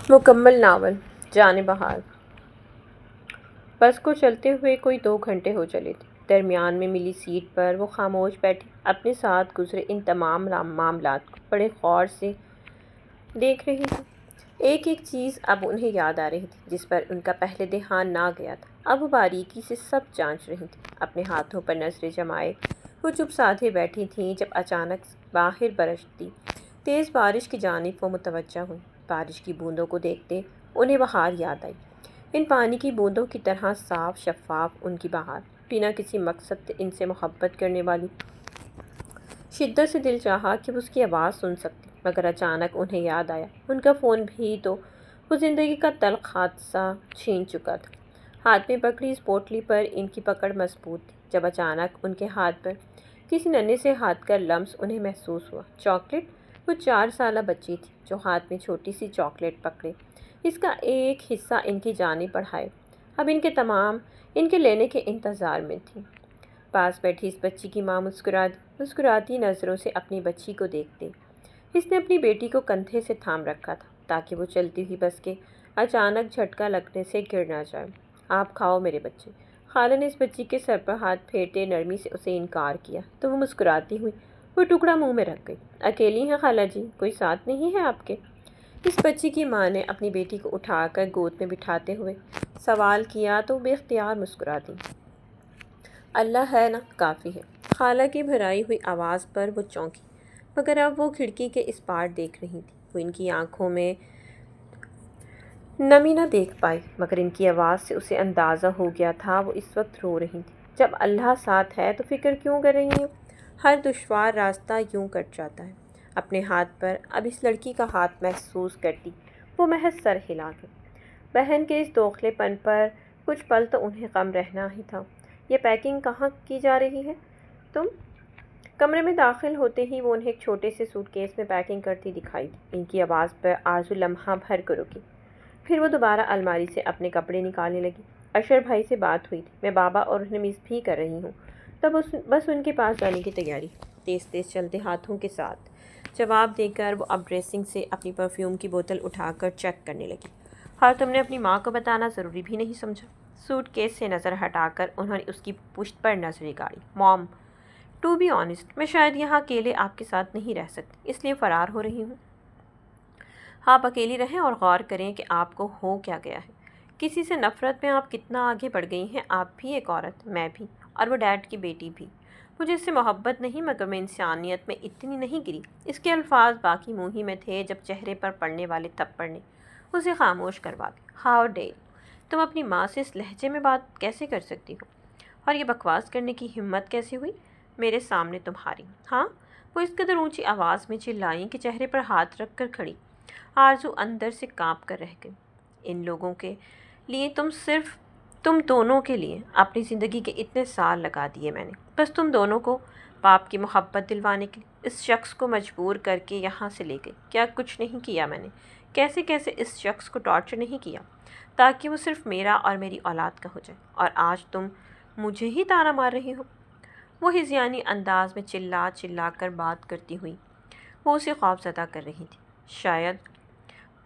مکمل ناول جان بہار۔ بس کو چلتے ہوئے کوئی 2 گھنٹے ہو چلے تھے۔ درمیان میں ملی سیٹ پر وہ خاموش بیٹھی اپنے ساتھ گزرے ان تمام معاملات کو بڑے غور سے دیکھ رہی تھی۔ ایک ایک چیز اب انہیں یاد آ رہی تھی جس پر ان کا پہلے دھیان نہ گیا تھا۔ اب وہ باریکی سے سب جانچ رہی تھی، اپنے ہاتھوں پر نظریں جمائے وہ چپ سادھے بیٹھی تھیں جب اچانک باہر برستی تیز بارش کی جانب وہ متوجہ ہوئی۔ بارش کی بوندوں کو دیکھتے انہیں بہار یاد آئی، ان پانی کی بوندوں کی طرح صاف شفاف ان کی بہار، بنا کسی مقصد ان سے محبت کرنے والی۔ شدت سے دل چاہا کہ وہ اس کی آواز سن سکتی، مگر اچانک انہیں یاد آیا ان کا فون بھی تو وہ زندگی کا تلخ حادثہ چھین چکا تھا۔ ہاتھ میں پکڑی اس پوٹلی پر ان کی پکڑ مضبوط تھی، جب اچانک ان کے ہاتھ پر کسی ننھے سے ہاتھ کا لمس انہیں محسوس ہوا۔ چاکلیٹ! وہ 4 سالہ بچی تھی جو ہاتھ میں چھوٹی سی چاکلیٹ پکڑے اس کا ایک حصہ ان کی جانب بڑھائے اب ان کے لینے کے انتظار میں تھی۔ پاس بیٹھی اس بچی کی ماں مسکراتی نظروں سے اپنی بچی کو دیکھتے۔ اس نے اپنی بیٹی کو کندھے سے تھام رکھا تھا تاکہ وہ چلتی ہوئی بس کے اچانک جھٹکا لگنے سے گر نہ جائے۔ آپ کھاؤ میرے بچے۔ خالہ نے اس بچی کے سر پر ہاتھ پھیرتے نرمی سے اسے انکار کیا تو وہ مسکراتی ہوئی وہ ٹکڑا منہ میں رکھ گئی۔ اکیلی ہیں خالہ جی؟ کوئی ساتھ نہیں ہے آپ کے؟ اس بچی کی ماں نے اپنی بیٹی کو اٹھا کر گود میں بٹھاتے ہوئے سوال کیا تو وہ بے اختیار مسکرا دی۔ اللہ ہے نا کافی ہے۔ خالہ کی بھرائی ہوئی آواز پر وہ چونکی، مگر اب وہ کھڑکی کے اس پار دیکھ رہی تھی۔ وہ ان کی آنکھوں میں نمی نہ دیکھ پائی، مگر ان کی آواز سے اسے اندازہ ہو گیا تھا وہ اس وقت رو رہی تھی۔ جب اللہ ساتھ ہے تو فکر کیوں کر رہی ہیں؟ ہر دشوار راستہ یوں کٹ جاتا ہے۔ اپنے ہاتھ پر اب اس لڑکی کا ہاتھ محسوس کرتی وہ محض سر ہلا گئی۔ بہن کے اس دوغلے پن پر کچھ پل تو انہیں غم رہنا ہی تھا۔ یہ پیکنگ کہاں کی جا رہی ہے تم؟ کمرے میں داخل ہوتے ہی وہ انہیں ایک چھوٹے سے سوٹ کیس میں پیکنگ کرتی دکھائی دی۔ ان کی آواز پر آرزو لمحہ بھر کر رکی، پھر وہ دوبارہ الماری سے اپنے کپڑے نکالنے لگی۔ اشر بھائی سے بات ہوئی تھی، میں بابا اور انہیں مس بھی کر رہی ہوں، تب بس ان کے پاس جانے کی تیاری۔ تیز تیز چلتے ہاتھوں کے ساتھ جواب دے کر وہ اب ڈریسنگ سے اپنی پرفیوم کی بوتل اٹھا کر چیک کرنے لگی۔ اور تم نے اپنی ماں کو بتانا ضروری بھی نہیں سمجھا؟ سوٹ کیس سے نظر ہٹا کر انہوں نے اس کی پشت پر نظریں گاڑی۔ موم، ٹو بی آنیسٹ میں شاید یہاں اکیلے آپ کے ساتھ نہیں رہ سکتی، اس لیے فرار ہو رہی ہوں۔ آپ اکیلی رہیں اور غور کریں کہ آپ کو ہو کیا گیا ہے۔ کسی سے نفرت میں آپ کتنا آگے بڑھ گئی ہیں۔ آپ بھی ایک عورت، میں بھی، اور وہ ڈیڈ کی بیٹی بھی۔ مجھے اس سے محبت نہیں، مگر میں انسانیت میں اتنی نہیں گری۔ اس کے الفاظ باقی منہ ہی میں تھے جب چہرے پر پڑنے والے تھپڑ نے اسے خاموش کروا دیا۔ How dare! تم اپنی ماں سے اس لہجے میں بات کیسے کر سکتی ہو؟ اور یہ بکواس کرنے کی ہمت کیسے ہوئی میرے سامنے تمہاری؟ ہاں؟ وہ اس قدر اونچی آواز میں چلائیں کہ چہرے پر ہاتھ رکھ کر کھڑی آرزو اندر سے کانپ کر رہ گئی۔ ان لوگوں کے لیے صرف تم دونوں کے لیے اپنی زندگی کے اتنے سال لگا دیے میں نے، بس تم دونوں کو باپ کی محبت دلوانے کے لیے اس شخص کو مجبور کر کے یہاں سے لے گئی۔ کیا کچھ نہیں کیا میں نے؟ کیسے اس شخص کو ٹارچر نہیں کیا تاکہ وہ صرف میرا اور میری اولاد کا ہو جائے، اور آج تم مجھے ہی طعنہ مار رہی ہو؟ وہ ہذیانی انداز میں چلا چلا کر بات کرتی ہوئی وہ اسے خوف زدہ کر رہی تھی۔ شاید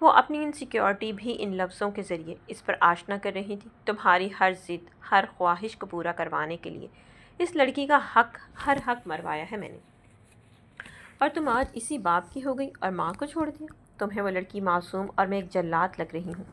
وہ اپنی انسیکیورٹی بھی ان لفظوں کے ذریعے اس پر آشنا کر رہی تھی۔ تمہاری ہر ضد، ہر خواہش کو پورا کروانے کے لیے اس لڑکی کا ہر حق مروایا ہے میں نے، اور تم آج اسی باپ کی ہو گئی اور ماں کو چھوڑ دیا۔ تمہیں وہ لڑکی معصوم اور میں ایک جلاد لگ رہی ہوں۔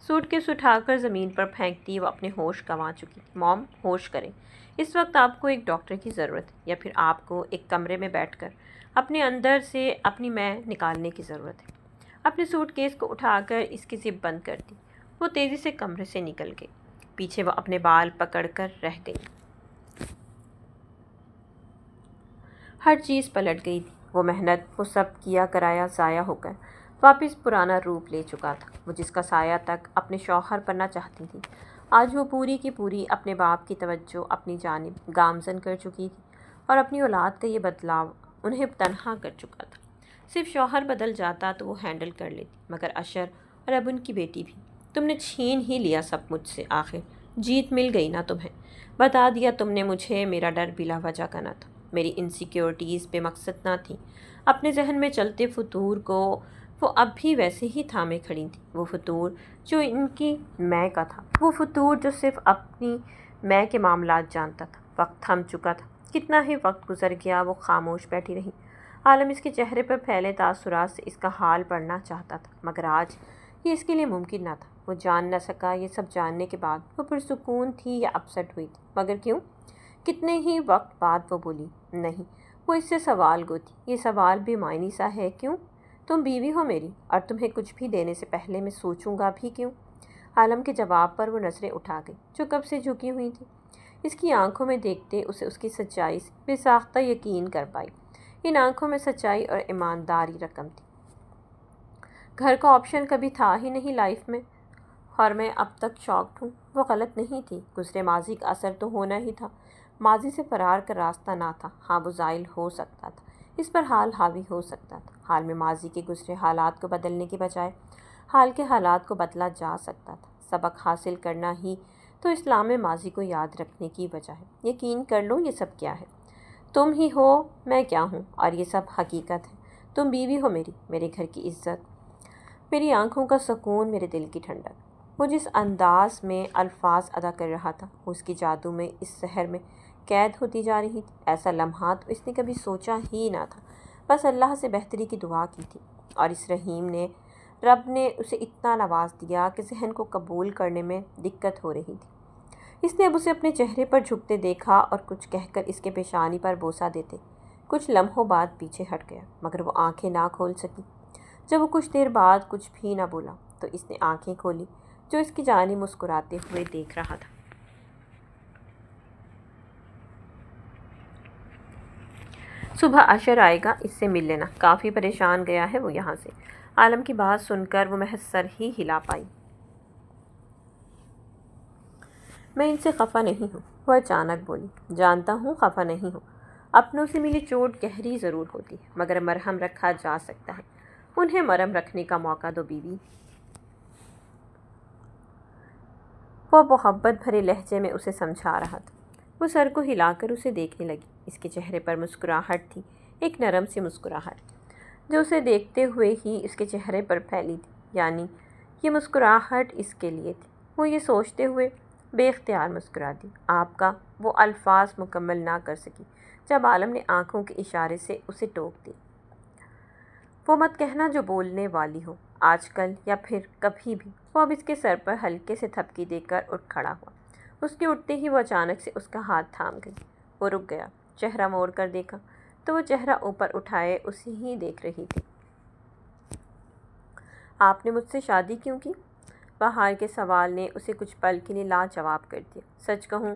سوٹ کیس اٹھا کر زمین پر پھینکتی وہ اپنے ہوش گنوا چکی۔ موم، ہوش کریں، اس وقت آپ کو ایک ڈاکٹر کی ضرورت ہے، یا پھر آپ کو ایک کمرے میں بیٹھ کر اپنے اندر سے اپنی میں نکالنے کی ضرورت ہے۔ اپنے سوٹ کیس کو اٹھا کر اس کی زپ بند کر دی۔ وہ تیزی سے کمرے سے نکل گئی۔ پیچھے وہ اپنے بال پکڑ کر رہ گئی۔ ہر چیز پلٹ گئی تھی۔ وہ محنت، وہ سب کیا کرایا ضائع ہو کر واپس پرانا روپ لے چکا تھا۔ وہ جس کا سایہ تک اپنے شوہر پڑنا چاہتی تھی، آج وہ پوری کی پوری اپنے باپ کی توجہ اپنی جانب گامزن کر چکی تھی، اور اپنی اولاد کا یہ بدلاؤ انہیں تنہا کر چکا تھا۔ صرف شوہر بدل جاتا تو وہ ہینڈل کر لیتی، مگر اشر اور اب ان کی بیٹی بھی۔ تم نے چھین ہی لیا سب مجھ سے، آخر جیت مل گئی نا تمہیں۔ بتا دیا تم نے مجھے، میرا ڈر بلا وجہ کا نہ تھا، میری انسیکیورٹیز بے مقصد نہ تھیں۔ اپنے ذہن میں چلتے فطور کو وہ اب بھی ویسے ہی تھامے کھڑی تھی۔ وہ فطور جو ان کی میں کا تھا، وہ فطور جو صرف اپنی میں کے معاملات جانتا تھا۔ وقت تھم چکا تھا، کتنا ہی وقت گزر گیا، وہ خاموش بیٹھی رہی۔ عالم اس کے چہرے پر پھیلے تاثرات سے اس کا حال پڑھنا چاہتا تھا، مگر آج یہ اس کے لیے ممکن نہ تھا۔ وہ جان نہ سکا۔ یہ سب جاننے کے بعد وہ پرسکون تھی یا اپسٹ ہوئی تھی، مگر کیوں؟ کتنے ہی وقت بعد وہ بولی، نہیں، وہ اس سے سوال گو تھی۔ یہ سوال بھی معنی سا ہے، کیوں؟ تم بیوی ہو میری، اور تمہیں کچھ بھی دینے سے پہلے میں سوچوں گا بھی کیوں؟ عالم کے جواب پر وہ نظریں اٹھا گئی جو کب سے جھکی ہوئی تھی۔ اس کی آنکھوں میں دیکھتے اسے اس کی سچائی سے بے ساختہ یقین کر پائی۔ ان آنکھوں میں سچائی اور ایمانداری رقم تھی۔ گھر کا آپشن کبھی تھا ہی نہیں لائف میں، اور میں اب تک شاکڈ ہوں۔ وہ غلط نہیں تھی، گزرے ماضی کا اثر تو ہونا ہی تھا۔ ماضی سے فرار کا راستہ نہ تھا۔ ہاں، وہ زائل ہو سکتا تھا، اس پر حال حاوی ہو سکتا تھا۔ حال میں ماضی کے گزرے حالات کو بدلنے کے بجائے حال کے حالات کو بدلا جا سکتا تھا۔ سبق حاصل کرنا ہی تو اسلام میں ماضی کو یاد رکھنے کی وجہ ہے۔ یقین کر لو، یہ سب کیا ہے؟ تم ہی ہو، میں کیا ہوں، اور یہ سب حقیقت ہے۔ تم بیوی ہو میری، میرے گھر کی عزت، میری آنکھوں کا سکون، میرے دل کی ٹھنڈک۔ وہ جس انداز میں الفاظ ادا کر رہا تھا، وہ اس کی جادو میں اس شہر میں قید ہوتی جا رہی تھی۔ ایسا لمحہ تو اس نے کبھی سوچا ہی نہ تھا، بس اللہ سے بہتری کی دعا کی تھی، اور اس رحیم نے رب نے اسے اتنا نواز دیا کہ ذہن کو قبول کرنے میں دقت ہو رہی تھی۔ اس نے اب اسے اپنے چہرے پر جھکتے دیکھا اور کچھ کہہ کر اس کے پیشانی پر بوسہ دیتے کچھ لمحوں بعد پیچھے ہٹ گیا، مگر وہ آنکھیں نہ کھول سکی۔ جب وہ کچھ دیر بعد کچھ بھی نہ بولا تو اس نے آنکھیں کھولی، جو اس کی جانب مسکراتے ہوئے دیکھ رہا تھا۔ صبح عشر آئے گا، اس سے مل لینا، کافی پریشان گیا ہے وہ یہاں سے۔ عالم کی بات سن کر وہ محض سر ہی ہلا پائی۔ میں ان سے خفا نہیں ہوں، وہ اچانک بولی۔ جانتا ہوں خفا نہیں ہوں، اپنوں سے ملی چوٹ گہری ضرور ہوتی ہے، مگر مرہم رکھا جا سکتا ہے۔ انہیں مرہم رکھنے کا موقع دو بیوی۔ وہ محبت بھرے لہجے میں اسے سمجھا رہا تھا۔ وہ سر کو ہلا کر اسے دیکھنے لگی۔ اس کے چہرے پر مسکراہٹ تھی، ایک نرم سی مسکراہٹ جو اسے دیکھتے ہوئے ہی اس کے چہرے پر پھیلی تھی، یعنی یہ مسکراہٹ اس کے لیے تھی۔ وہ یہ سوچتے ہوئے بے اختیار مسکرا دی۔ آپ کا وہ الفاظ مکمل نہ کر سکی جب عالم نے آنکھوں کے اشارے سے اسے ٹوک دی۔ وہ مت کہنا جو بولنے والی ہو، آج کل یا پھر کبھی بھی۔ وہ اب اس کے سر پر ہلکے سے تھپکی دے کر اٹھ کھڑا ہوا۔ اس کے اٹھتے ہی وہ اچانک سے اس کا ہاتھ تھام گئی۔ وہ رک گیا، چہرہ موڑ کر دیکھا تو وہ چہرہ اوپر اٹھائے اسے ہی دیکھ رہی تھی۔ آپ نے مجھ سے شادی کیوں کی؟ بہار کے سوال نے اسے کچھ پل کے لیے لاجواب کر دیا۔ سچ کہوں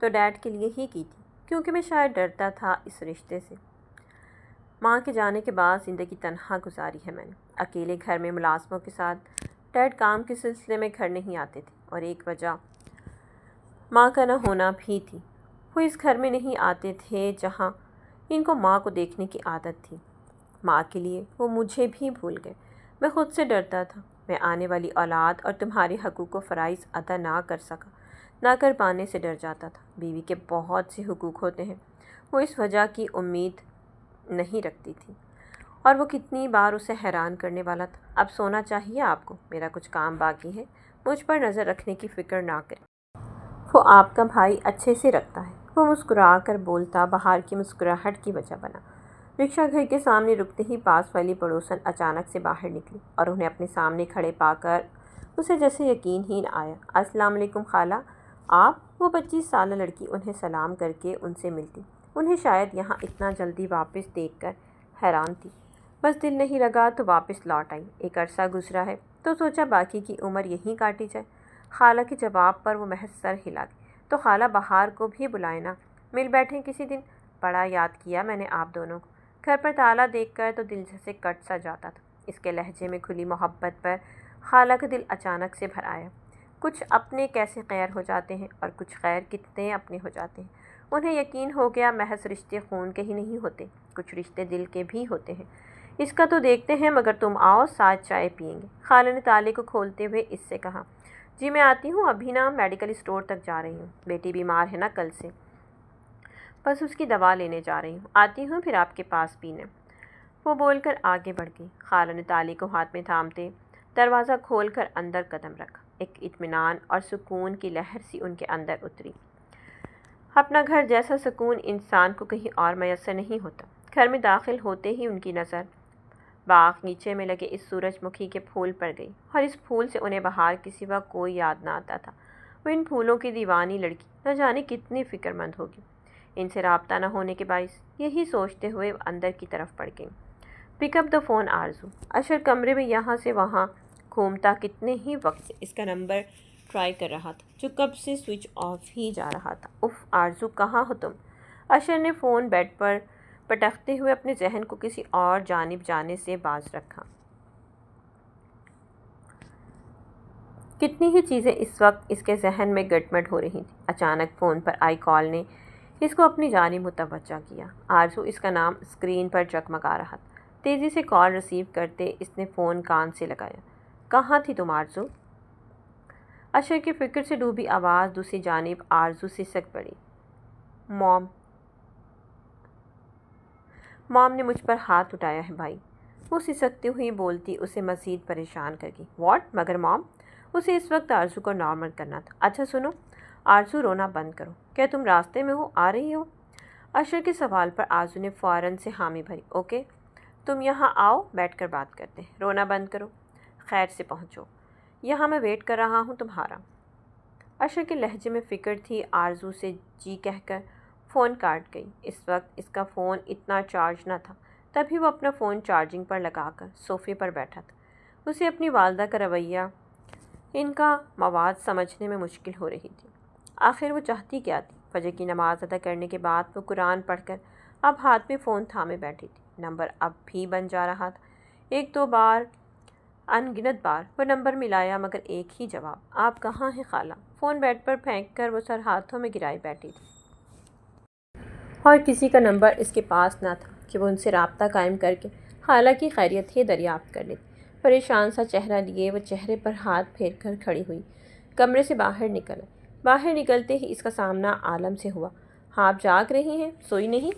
تو ڈیڈ کے لیے ہی کی تھی، کیونکہ میں شاید ڈرتا تھا اس رشتے سے۔ ماں کے جانے کے بعد زندگی تنہا گزاری ہے میں نے، اکیلے گھر میں ملازموں کے ساتھ۔ ڈیڈ کام کے سلسلے میں گھر نہیں آتے تھے، اور ایک وجہ ماں کا نہ ہونا بھی تھی۔ وہ اس گھر میں نہیں آتے تھے جہاں ان کو ماں کو دیکھنے کی عادت تھی۔ ماں کے لیے وہ مجھے بھی بھول گئے۔ میں خود سے ڈرتا تھا، میں آنے والی اولاد اور تمہارے حقوق و فرائض ادا نہ کر سکا، نہ کر پانے سے ڈر جاتا تھا۔ بیوی کے بہت سے حقوق ہوتے ہیں، وہ اس وجہ کی امید نہیں رکھتی تھی، اور وہ کتنی بار اسے حیران کرنے والا تھا۔ اب سونا چاہیے آپ کو، میرا کچھ کام باقی ہے، مجھ پر نظر رکھنے کی فکر نہ کریں۔ وہ آپ کا بھائی اچھے سے رکھتا ہے، وہ مسکرا کر بولتا بہار کی مسکراہٹ کی وجہ بنا۔ رکشہ گھر کے سامنے رکتے ہی پاس والی پڑوسن اچانک سے باہر نکلی اور انہیں اپنے سامنے کھڑے پا کر اسے جیسے یقین ہی نہ آیا۔ السلام علیکم خالہ، آپ؟ وہ 25 سالہ لڑکی انہیں سلام کر کے ان سے ملتی۔ انہیں شاید یہاں اتنا جلدی واپس دیکھ کر حیران تھی، بس دل نہیں لگا تو واپس لوٹ آئی۔ ایک عرصہ گزرا ہے تو سوچا باقی کی عمر یہیں کاٹی جائے۔ خالہ کے جواب پر وہ محض سر ہلا گئی۔ تو خالہ بہار کو بھی بلائے نا، مل بیٹھیں کسی دن، بڑا یاد کیا میں نے آپ دونوں کو۔ گھر پر تالا دیکھ کر تو دل جیسے کٹ سا جاتا تھا۔ اس کے لہجے میں کھلی محبت پر خالہ کا دل اچانک سے بھر آیا۔ کچھ اپنے کیسے غیر ہو جاتے ہیں، اور کچھ غیر کتنے اپنے ہو جاتے ہیں۔ انہیں یقین ہو گیا محض رشتے خون کے ہی نہیں ہوتے، کچھ رشتے دل کے بھی ہوتے ہیں۔ اس کا تو دیکھتے ہیں، مگر تم آؤ، ساتھ چائے پئیں گے۔ خالہ نے تالے کو کھولتے ہوئے اس سے کہا۔ جی میں آتی ہوں، ابھی نا میڈیکل اسٹور تک جا رہی ہوں، بیٹی بیمار ہے نا کل سے، بس اس کی دوا لینے جا رہی ہوں، آتی ہوں پھر آپ کے پاس پینے۔ وہ بول کر آگے بڑھ گئی۔ خالہ نے تالی کو ہاتھ میں تھامتے دروازہ کھول کر اندر قدم رکھا۔ ایک اطمینان اور سکون کی لہر سی ان کے اندر اتری۔ اپنا گھر جیسا سکون انسان کو کہیں اور میسر نہیں ہوتا۔ گھر میں داخل ہوتے ہی ان کی نظر باغیچے میں لگے اس سورج مکھی کے پھول پر گئی، اور اس پھول سے انہیں بہار کے سوا کوئی یاد نہ آتا تھا۔ وہ ان پھولوں کی دیوانی لڑکی نہ جانے کتنی فکر مند ہوگی ان سے رابطہ نہ ہونے کے باعث۔ یہی سوچتے ہوئے وہ اندر کی طرف بڑھ گئیں۔ پک اپ دا فون آرزو۔ اشر کمرے میں یہاں سے وہاں گھومتا کتنے ہی وقت سے اس کا نمبر ٹرائی کر رہا تھا جو کب سے سوئچ آف ہی جا رہا تھا۔ اف آرزو، کہاں ہو تم؟ اشر نے فون بیڈ پر پٹکتے ہوئے اپنے ذہن کو کسی اور جانب جانے سے باز رکھا۔ کتنی ہی چیزیں اس وقت اس کے ذہن میں گٹمٹ ہو رہی تھیں۔ اچانک فون پر آئی کال نے اس کو اپنی جانب متوجہ کیا۔ آرزو، اس کا نام اسکرین پر جگمگا رہا تھا۔ تیزی سے کال ریسیو کرتے اس نے فون کان سے لگایا۔ کہاں تھی تم آرزو؟ اشر کی فکر سے ڈوبی آواز دوسری جانب آرزو سے سک پڑی۔ مام نے مجھ پر ہاتھ اٹھایا ہے بھائی، وہ سسکتی ہوئی بولتی اسے مزید پریشان کر گئی۔ واٹ؟ مگر مام؟ اسے اس وقت آرزو کو نارمل کرنا تھا۔ اچھا سنو آرزو، رونا بند کرو۔ کیا تم راستے میں ہو؟ آ رہی ہو؟ اشر کے سوال پر آرزو نے فوراً سے حامی بھری۔ اوکے، تم یہاں آؤ، بیٹھ کر بات کرتے ہیں۔ رونا بند کرو، خیر سے پہنچو، یہاں میں ویٹ کر رہا ہوں تمہارا۔ اشر کے لہجے میں فکر تھی۔ آرزو سے جی کہہ کر فون کاٹ گئی۔ اس وقت اس کا فون اتنا چارج نہ تھا، تبھی وہ اپنا فون چارجنگ پر لگا کر صوفے پر بیٹھا تھا۔ اسے اپنی والدہ کا رویہ، ان کا مواد سمجھنے میں مشکل ہو رہی تھی۔ آخر وہ چاہتی کیا تھی؟ فجر کی نماز ادا کرنے کے بعد وہ قرآن پڑھ کر اب ہاتھ میں فون تھامے بیٹھی تھی۔ نمبر اب بھی بن جا رہا تھا۔ ایک دو بار، ان گنت بار وہ نمبر ملایا مگر ایک ہی جواب۔ آپ کہاں ہیں خالہ؟ فون بیڈ پر پھینک کر وہ سر ہاتھوں میں گرائے بیٹھی تھی، اور کسی کا نمبر اس کے پاس نہ تھا کہ وہ ان سے رابطہ قائم کر کے خالہ کی خیریت ہی دریافت کر لیتی۔ پریشان سا چہرہ لیے وہ چہرے پر ہاتھ پھیر کر کھڑی ہوئی، کمرے سے باہر نکل آئی۔ باہر نکلتے ہی اس کا سامنا عالم سے ہوا۔ ہاں، آپ جاگ رہی ہیں؟ سوئی نہیں؟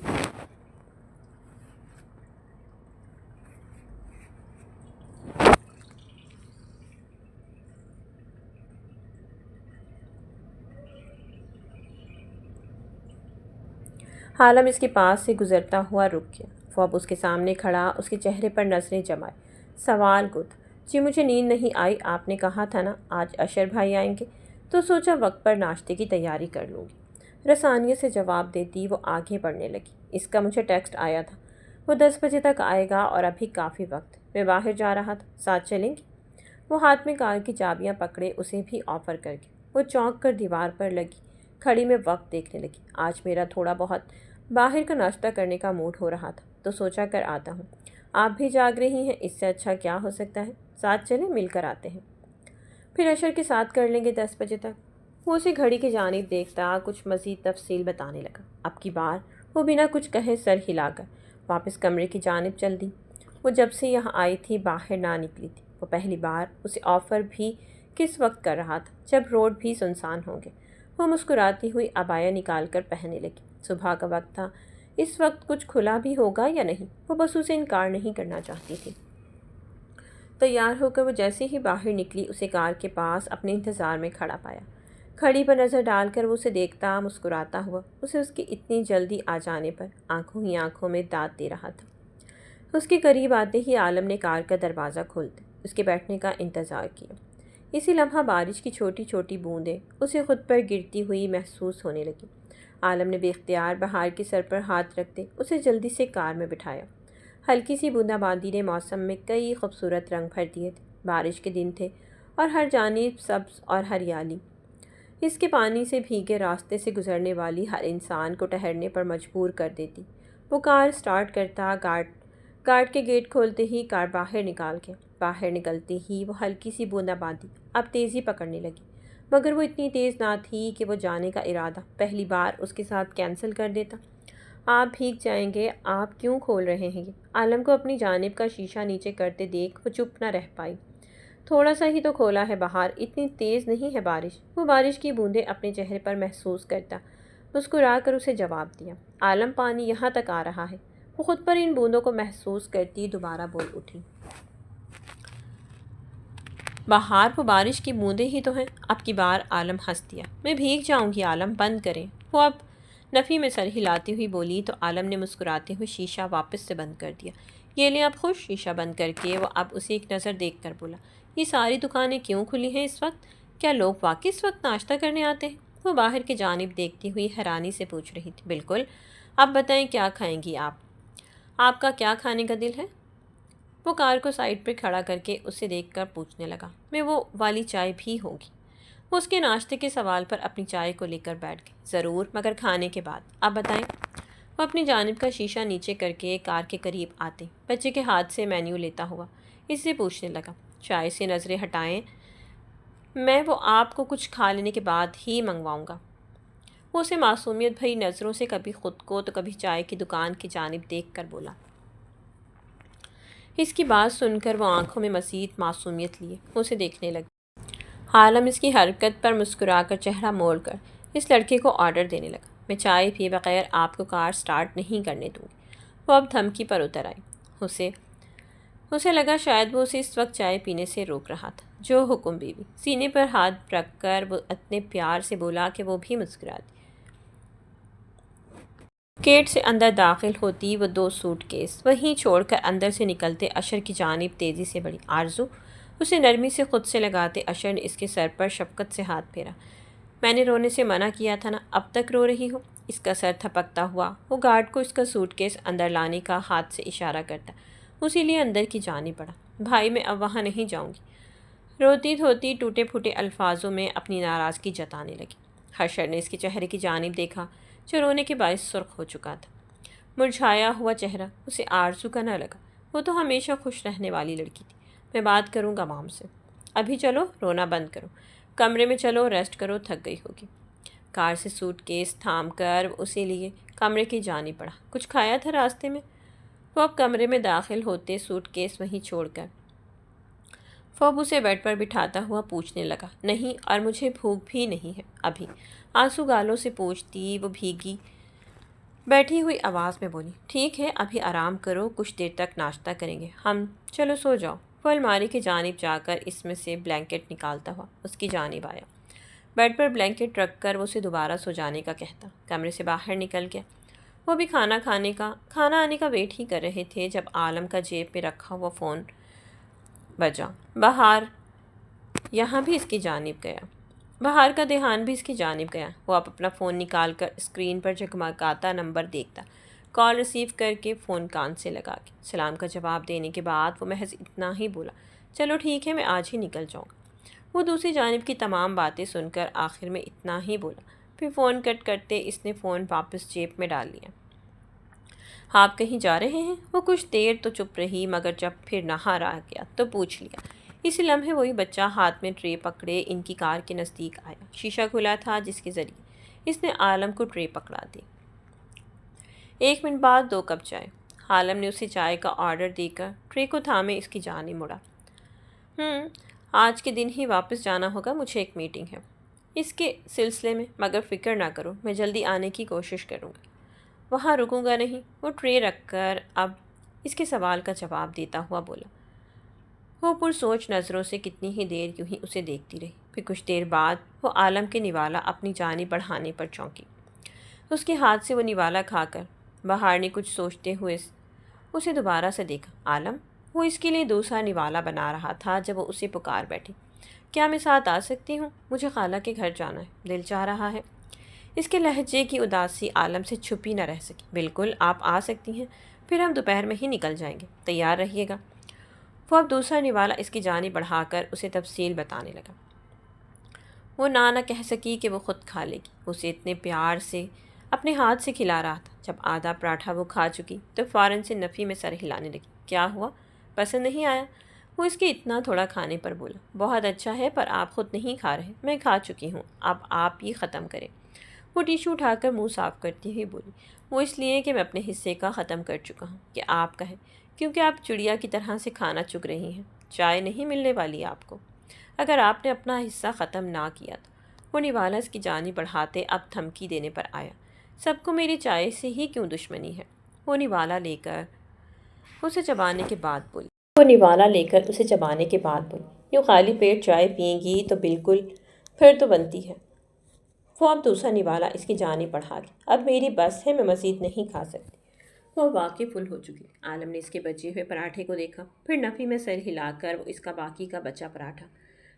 عالم اس کے پاس سے گزرتا ہوا رک گیا۔ وہ اب اس کے سامنے کھڑا اس کے چہرے پر نظریں جمائے۔ سوال گد، جی مجھے نیند نہیں آئی، آپ نے کہا تھا نا آج اشر بھائی آئیں گے، تو سوچا وقت پر ناشتے کی تیاری کر لوں گی۔ رسانیے سے جواب دیتی وہ آگے بڑھنے لگی۔ اس کا مجھے ٹیکسٹ آیا تھا، وہ 10 بجے تک آئے گا اور ابھی کافی وقت، میں باہر جا رہا تھا، ساتھ چلیں گی؟ وہ ہاتھ میں کار کی چابیاں پکڑے اسے بھی آفر کر کے وہ چونک کر دیوار پر لگی کھڑی میں وقت دیکھنے لگی۔ آج میرا تھوڑا بہت باہر کا ناشتہ کرنے کا موڈ ہو رہا تھا، تو سوچا کر آتا ہوں۔ آپ بھی جاگ رہی ہیں، اس سے اچھا کیا ہو سکتا ہے؟ ساتھ چلیں، مل کر آتے ہیں، پھر اشر کے ساتھ کر لیں گے 10 بجے تک۔ وہ اسے گھڑی کی جانب دیکھتا کچھ مزید تفصیل بتانے لگا۔ اب کی بار وہ بنا کچھ کہے سر ہلا کر واپس کمرے کی جانب چل دی۔ وہ جب سے یہاں آئی تھی باہر نہ نکلی تھی۔ وہ پہلی بار اسے آفر بھی کس وقت کر رہا تھا جب روڈ بھی سنسان ہوں گے۔ وہ مسکراتی ہوئی عبایا نکال کر پہننے لگی۔ صبح کا وقت تھا، اس وقت کچھ کھلا بھی ہوگا یا نہیں، وہ بس اسے انکار نہیں کرنا چاہتی تھی۔ تیار ہو کر وہ جیسے ہی باہر نکلی اسے کار کے پاس اپنے انتظار میں کھڑا پایا۔ کھڑی پر نظر ڈال کر وہ اسے دیکھتا مسکراتا ہوا اسے اس کی اتنی جلدی آ جانے پر آنکھوں ہی آنکھوں میں داد دے رہا تھا۔ اس کے قریب آتے ہی عالم نے کار کا دروازہ کھولتے اس کے بیٹھنے کا انتظار کیا۔ اسی لمحہ بارش کی چھوٹی چھوٹی بوندیں اسے خود پر گرتی ہوئی محسوس ہونے لگی۔ عالم نے بے اختیار بہار کے سر پر ہاتھ رکھتے اسے جلدی سے کار میں بٹھایا۔ ہلکی سی بوندا باندی نے موسم میں کئی خوبصورت رنگ بھر دیے تھے۔ بارش کے دن تھے اور ہر جانب سبز اور ہریالی اس کے پانی سے بھیگے راستے سے گزرنے والی ہر انسان کو ٹہرنے پر مجبور کر دیتی۔ وہ کار سٹارٹ کرتا، گارڈ کے گیٹ کھولتے ہی کار باہر نکال کے باہر نکلتے ہی وہ ہلکی سی بوندا باندی اب تیزی پکڑنے لگی، مگر وہ اتنی تیز نہ تھی کہ وہ جانے کا ارادہ پہلی بار اس کے ساتھ کینسل کر دیتا۔ آپ بھیگ جائیں گے، آپ کیوں کھول رہے ہیں یہ؟ عالم کو اپنی جانب کا شیشہ نیچے کرتے دیکھ وہ چپ نہ رہ پائی۔ تھوڑا سا ہی تو کھولا ہے بہار، اتنی تیز نہیں ہے بارش۔ وہ بارش کی بوندیں اپنے چہرے پر محسوس کرتا مسکرا کر اسے جواب دیا۔ عالم، پانی یہاں تک آ رہا ہے۔ وہ خود پر ان بوندوں کو محسوس کرتی دوبارہ بول اٹھی، باہر وہ بارش کی بوندیں ہی تو ہیں۔ اب کی بار عالم ہنس دیا۔ میں بھیگ جاؤں گی عالم، بند کریں۔ وہ اب نفی میں سر ہلاتی ہوئی بولی تو عالم نے مسکراتے ہوئے شیشہ واپس سے بند کر دیا۔ یہ لیں اب خوش۔ شیشہ بند کر کے وہ اب اسے ایک نظر دیکھ کر بولا، یہ ساری دکانیں کیوں کھلی ہیں اس وقت؟ کیا لوگ واقعی اس وقت ناشتہ کرنے آتے ہیں؟ وہ باہر کی جانب دیکھتی ہوئی حیرانی سے پوچھ رہی تھی۔ بالکل، اب بتائیں کیا کھائیں گی آپ کا کیا کھانے کا دل ہے؟ وہ کار کو سائڈ پر کھڑا کر کے اسے دیکھ کر پوچھنے لگا، میں وہ والی چائے بھی ہوگی؟ وہ اس کے ناشتے کے سوال پر اپنی چائے کو لے کر بیٹھ گئی۔ ضرور، مگر کھانے کے بعد۔ آپ بتائیں۔ وہ اپنی جانب کا شیشہ نیچے کر کے کار کے قریب آتے بچے کے ہاتھ سے مینیو لیتا ہوا اس سے پوچھنے لگا، چائے سے نظریں ہٹائیں، میں وہ آپ کو کچھ کھا لینے کے بعد ہی منگواؤں گا۔ وہ اسے معصومیت بھری نظروں سے کبھی خود کو تو کبھی چائے کی دکان کی جانب دیکھ کر بولا۔ اس کی بات سن کر وہ آنکھوں میں مزید معصومیت لیے اسے دیکھنے لگی۔ عالم اس کی حرکت پر مسکرا کر چہرہ موڑ کر اس لڑکے کو آرڈر دینے لگا، میں چائے پیے بغیر آپ کو کار سٹارٹ نہیں کرنے دوں گی۔ وہ اب دھمکی پر اتر آئی۔ اسے لگا شاید وہ اسے اس وقت چائے پینے سے روک رہا تھا۔ جو حکم بیوی۔ سینے پر ہاتھ رکھ کر وہ اتنے پیار سے بولا کہ وہ بھی مسکرا دی۔ گیٹ سے اندر داخل ہوتی وہ 2 سوٹ کیس وہیں چھوڑ کر اندر سے نکلتے اشر کی جانب تیزی سے بڑھی۔ آرزو، اسے نرمی سے خود سے لگاتے اشر نے اس کے سر پر شفقت سے ہاتھ پھیرا۔ میں نے رونے سے منع کیا تھا نا، اب تک رو رہی ہو؟ اس کا سر تھپکتا ہوا وہ گارڈ کو اس کا سوٹ کیس اندر لانے کا ہاتھ سے اشارہ کرتا اسی لیے اندر کی جانب بڑھا۔ بھائی، میں اب وہاں نہیں جاؤں گی، روتی دھوتی ٹوٹے پھوٹے الفاظوں میں اپنی ناراضگی جتانے لگی۔ اشر نے اس کے چہرے کی جانب دیکھا جو رونے کے باعث سرخ ہو چکا تھا۔ مرجھایا ہوا چہرہ اسے آرزو کا نہ لگا، وہ تو ہمیشہ خوش رہنے والی لڑکی تھی۔ میں بات کروں گا مام سے۔ ابھی چلو، رونا بند کرو، کمرے میں چلو، ریسٹ کرو، تھک گئی ہوگی۔ کار سے سوٹ کیس تھام کر اسے لیے کمرے کی جانب بڑھا۔ کچھ کھایا تھا راستے میں؟ وہ اب کمرے میں داخل ہوتے سوٹ کیس وہیں چھوڑ کر فوب اسے بیڈ پر بٹھاتا ہوا پوچھنے لگا، نہیں، اور مجھے بھوک بھی نہیں ہے ابھی۔ آنسو گالوں سے پوچھتی وہ بھیگی بیٹھی ہوئی آواز میں بولی، ٹھیک ہے، ابھی آرام کرو، کچھ دیر تک ناشتہ کریں گے ہم، چلو سو جاؤ۔ وہ الماری کی جانب جا کر اس میں سے بلینکٹ نکالتا ہوا اس کی جانب آیا۔ بیڈ پر بلینکٹ رکھ کر وہ اسے دوبارہ سو جانے کا کہتا کمرے سے باہر نکل گیا۔ وہ بھی کھانا آنے کا ویٹ ہی کر رہے تھے جب عالم کا جیب میں رکھا ہوا فون بجا۔ بہار کا دھیان بھی اس کی جانب گیا۔ وہ اب اپنا فون نکال کر اسکرین پر جگمگاتا نمبر دیکھتا، کال ریسیو کر کے فون کان سے لگا کے سلام کا جواب دینے کے بعد وہ محض اتنا ہی بولا، چلو ٹھیک ہے، میں آج ہی نکل جاؤں گا۔ وہ دوسری جانب کی تمام باتیں سن کر آخر میں اتنا ہی بولا، پھر فون کٹ کرتے اس نے فون واپس جیب میں ڈال لیا۔ آپ کہیں جا رہے ہیں؟ وہ کچھ دیر تو چپ رہی مگر جب پھر نہا رہ گیا تو پوچھ لیا۔ اسی لمحے وہی بچہ ہاتھ میں ٹرے پکڑے ان کی کار کے نزدیک آیا۔ شیشہ کھلا تھا جس کے ذریعے اس نے عالم کو ٹرے پکڑا دی۔ 1 منٹ بعد 2 کپ چائے۔ عالم نے اسے چائے کا آرڈر دے کر ٹرے کو تھامے اس کی جانب مڑا۔ آج کے دن ہی واپس جانا ہوگا، مجھے ایک میٹنگ ہے اس کے سلسلے میں، مگر فکر نہ کرو، میں جلدی آنے کی کوشش کروں گا، وہاں رکوں گا نہیں۔ وہ ٹرے رکھ کر اب اس کے سوال کا جواب دیتا ہوا بولا۔ وہ پرسوچ نظروں سے کتنی ہی دیر یوں ہی اسے دیکھتی رہی، پھر کچھ دیر بعد وہ عالم کے نوالا اپنی جانب بڑھانے پر چونکی۔ اس کے ہاتھ سے وہ نوالا کھا کر بہار نے کچھ سوچتے ہوئے اسے دوبارہ سے دیکھا۔ عالم، وہ اس کے لیے دوسرا نوالا بنا رہا تھا جب وہ اسے پکار بیٹھی، کیا میں ساتھ آ سکتی ہوں؟ مجھے خالہ کے گھر جانا ہے، دل چاہ رہا ہے۔ اس کے لہجے کی اداسی عالم سے چھپی نہ رہ سکی۔ بالکل، آپ آ سکتی ہیں، پھر ہم دوپہر میں ہی نکل جائیں گے، تیار رہیے گا۔ وہ اب دوسرا نوالا اس کی جانب بڑھا کر اسے تفصیل بتانے لگا۔ وہ نہ کہہ سکی کہ وہ خود کھا لے گی، اسے اتنے پیار سے اپنے ہاتھ سے کھلا رہا تھا۔ جب آدھا پراٹھا وہ کھا چکی تو فوراً سے نفی میں سر ہلانے لگی۔ کیا ہوا، پسند نہیں آیا؟ وہ اس کے اتنا تھوڑا کھانے پر بولا۔ بہت اچھا ہے، پر آپ خود نہیں کھا رہے، میں کھا چکی ہوں، اب آپ یہ ختم کریں۔ وہ ٹیشو اٹھا کر منہ صاف کرتی ہوئی بولی، وہ اس لیے کہ میں اپنے حصے کا ختم کر چکا ہوں کہ آپ کہیں، کیونکہ آپ چڑیا کی طرح سے کھانا چگ رہی ہیں، چائے نہیں ملنے والی آپ کو اگر آپ نے اپنا حصہ ختم نہ کیا تو۔ وہ نوالا اس کی جانب بڑھاتے اب دھمکی دینے پر آیا، سب کو میری چائے سے ہی کیوں دشمنی ہے؟ وہ نوالا لے کر اسے چبانے کے بعد بولی وہ نوالا لے کر اسے چبانے کے بعد بولی یوں خالی پیٹ چائے پئیں گی تو بالکل پھر تو بنتی ہے۔ وہ اب دوسرا نوالا اس کی جانب بڑھا گئی۔ اب میری بس ہے، میں مزید نہیں کھا سکتی۔ وہ واقعی فل ہو چکی۔ عالم نے اس کے بچے ہوئے پراٹھے کو دیکھا، پھر نفی میں سر ہلا کر وہ اس کا باقی کا بچا پراٹھا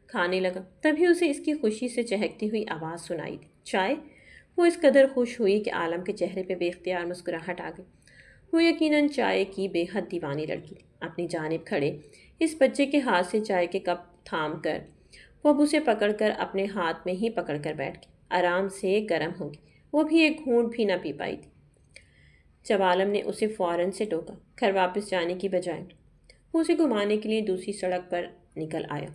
کھانے لگا۔ تبھی اسے اس کی خوشی سے چہکتی ہوئی آواز سنائی دی، چائے؟ وہ اس قدر خوش ہوئی کہ عالم کے چہرے پہ بے اختیار مسکراہٹ آ گئی۔ وہ یقیناً چائے کی بے حد دیوانی لڑکی تھی۔ اپنی جانب کھڑے اس بچے کے ہاتھ سے چائے کے کپ تھام کر وہ اب اسے پکڑ کر اپنے ہاتھ میں ہی پکڑ کر بیٹھ گئی۔ آرام سے گرم ہوگی، وہ بھی ایک گھونٹ بھی نہ پی پائی تھی۔ جب عالم نے اسے فوراً سے ٹوکا، گھر واپس جانے کی بجائے وہ اسے گھمانے کے لیے دوسری سڑک پر نکل آیا۔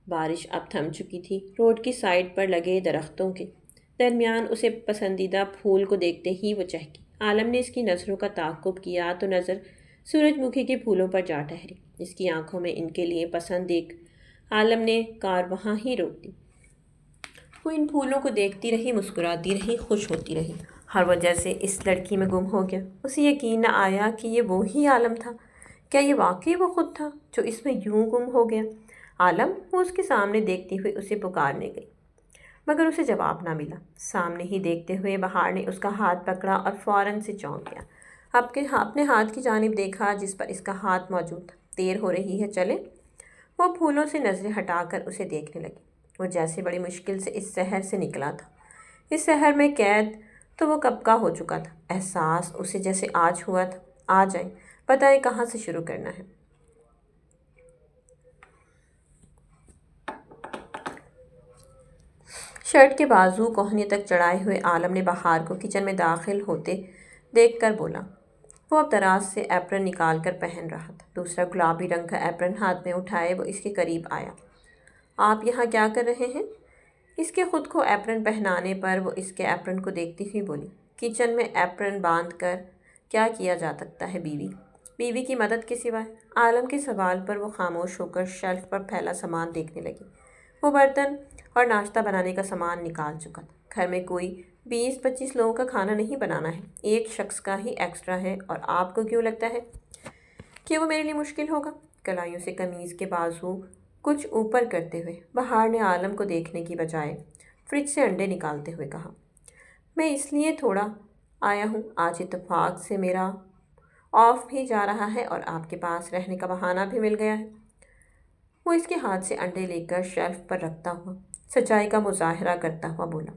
بارش اب تھم چکی تھی۔ روڈ کی سائڈ پر لگے درختوں کے درمیان اسے پسندیدہ پھول کو دیکھتے ہی وہ چہکی۔ عالم نے اس کی نظروں کا تعاقب کیا تو نظر سورج مکھی کے پھولوں پر جا ٹھہری۔ اس کی آنکھوں میں ان کے لیے پسند دیکھ عالم نے کار وہاں ہی روک دی۔ وہ ان پھولوں کو دیکھتی رہی، مسکراتی رہی، خوش ہوتی رہی۔ ہر وجہ سے اس لڑکی میں گم ہو گیا۔ اسے یقین نہ آیا کہ یہ وہی عالم تھا۔ کیا یہ واقعی وہ خود تھا جو اس میں یوں گم ہو گیا؟ عالم! وہ اس کے سامنے دیکھتی ہوئی اسے پکارنے گئی، مگر اسے جواب نہ ملا۔ سامنے ہی دیکھتے ہوئے بہار نے اس کا ہاتھ پکڑا اور فوراً سے چونک گیا۔ اپنے ہاتھ کی جانب دیکھا جس پر اس کا ہاتھ موجود تھا۔ دیر ہو رہی ہے، چلیں؟ وہ پھولوں سے نظریں ہٹا کر اسے دیکھنے لگی۔ وہ جیسے بڑی مشکل سے اس شہر سے نکلا تھا۔ اس شہر میں قید تو وہ کب کا ہو چکا تھا۔ احساس اسے جیسے آج ہوا تھا۔ آ جائیں، بتائیں کہاں سے شروع کرنا ہے؟ شرٹ کے بازو کوہنی تک چڑھائے ہوئے عالم نے بہار کو کچن میں داخل ہوتے دیکھ کر بولا۔ وہ اب دراز سے ایپرن نکال کر پہن رہا تھا۔ دوسرا گلابی رنگ کا ایپرن ہاتھ میں اٹھائے وہ اس کے قریب آیا۔ آپ یہاں کیا کر رہے ہیں؟ اس کے خود کو ایپرن پہنانے پر وہ اس کے ایپرن کو دیکھتی ہوئی بولی، کچن میں ایپرن باندھ کر کیا کیا جا سکتا ہے بیوی؟ بیوی کی مدد کے سوائے؟ عالم کے سوال پر وہ خاموش ہو کر شیلف پر پھیلا سامان دیکھنے لگی۔ وہ برتن اور ناشتہ بنانے کا سامان نکال چکا تھا۔ گھر میں کوئی 20-25 لوگوں کا کھانا نہیں بنانا ہے، ایک شخص کا ہی ایکسٹرا ہے، اور آپ کو کیوں لگتا ہے کہ وہ میرے لیے مشکل ہوگا؟ کلائیوں سے قمیض کے بازو کچھ اوپر کرتے ہوئے بہار نے عالم کو دیکھنے کی بجائے فریج سے انڈے نکالتے ہوئے کہا، میں اس لیے تھوڑا آیا ہوں، آج اتفاق سے میرا آف بھی جا رہا ہے اور آپ کے پاس رہنے کا بہانہ بھی مل گیا ہے۔ وہ اس کے ہاتھ سے انڈے لے کر شیلف پر رکھتا ہوا سچائی کا مظاہرہ کرتا ہوا بولا۔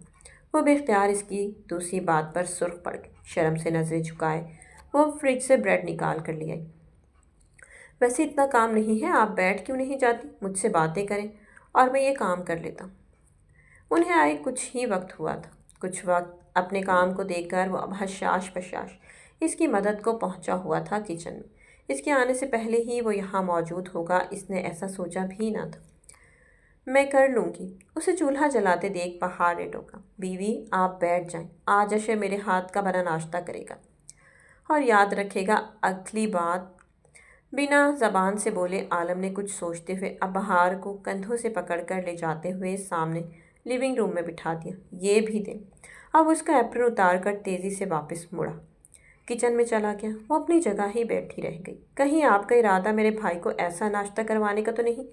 وہ بے اختیار اس کی دوسری بات پر سرخ پڑ گئی۔ شرم سے نظریں جھکائے وہ فریج سے بریڈ نکال کر لے آئی۔ ویسے اتنا کام نہیں ہے، آپ بیٹھ کیوں نہیں جاتی؟ مجھ سے باتیں کریں اور میں یہ کام کر لیتا ہوں۔ انہیں آئے کچھ ہی وقت ہوا تھا۔ کچھ وقت اپنے کام کو دیکھ کر وہ اب حشاش پشاش اس کی مدد کو پہنچا ہوا تھا کچن میں۔ اس کے آنے سے پہلے ہی وہ یہاں موجود ہوگا، اس نے ایسا سوچا بھی نہ تھا۔ میں کر لوں گی، اسے چولہا جلاتے دیکھ بہار نے ٹوکا۔ بیوی آپ بیٹھ جائیں، آج عشاء میرے ہاتھ کا بنا ناشتہ کرے گا، اور یاد رکھے گا اگلی بات بنا زبان سے بولے۔ عالم نے کچھ سوچتے ہوئے اب بہار کو کندھوں سے پکڑ کر لے جاتے ہوئے سامنے لیونگ روم میں بٹھا دیا۔ یہ بھی دیں۔ اب اس کا ایپرن اتار کر تیزی سے واپس مڑا کچن میں چلا گیا۔ وہ اپنی جگہ ہی بیٹھی رہ گئی۔ کہیں آپ کا ارادہ میرے بھائی کو ایسا ناشتہ کروانے کا تو نہیں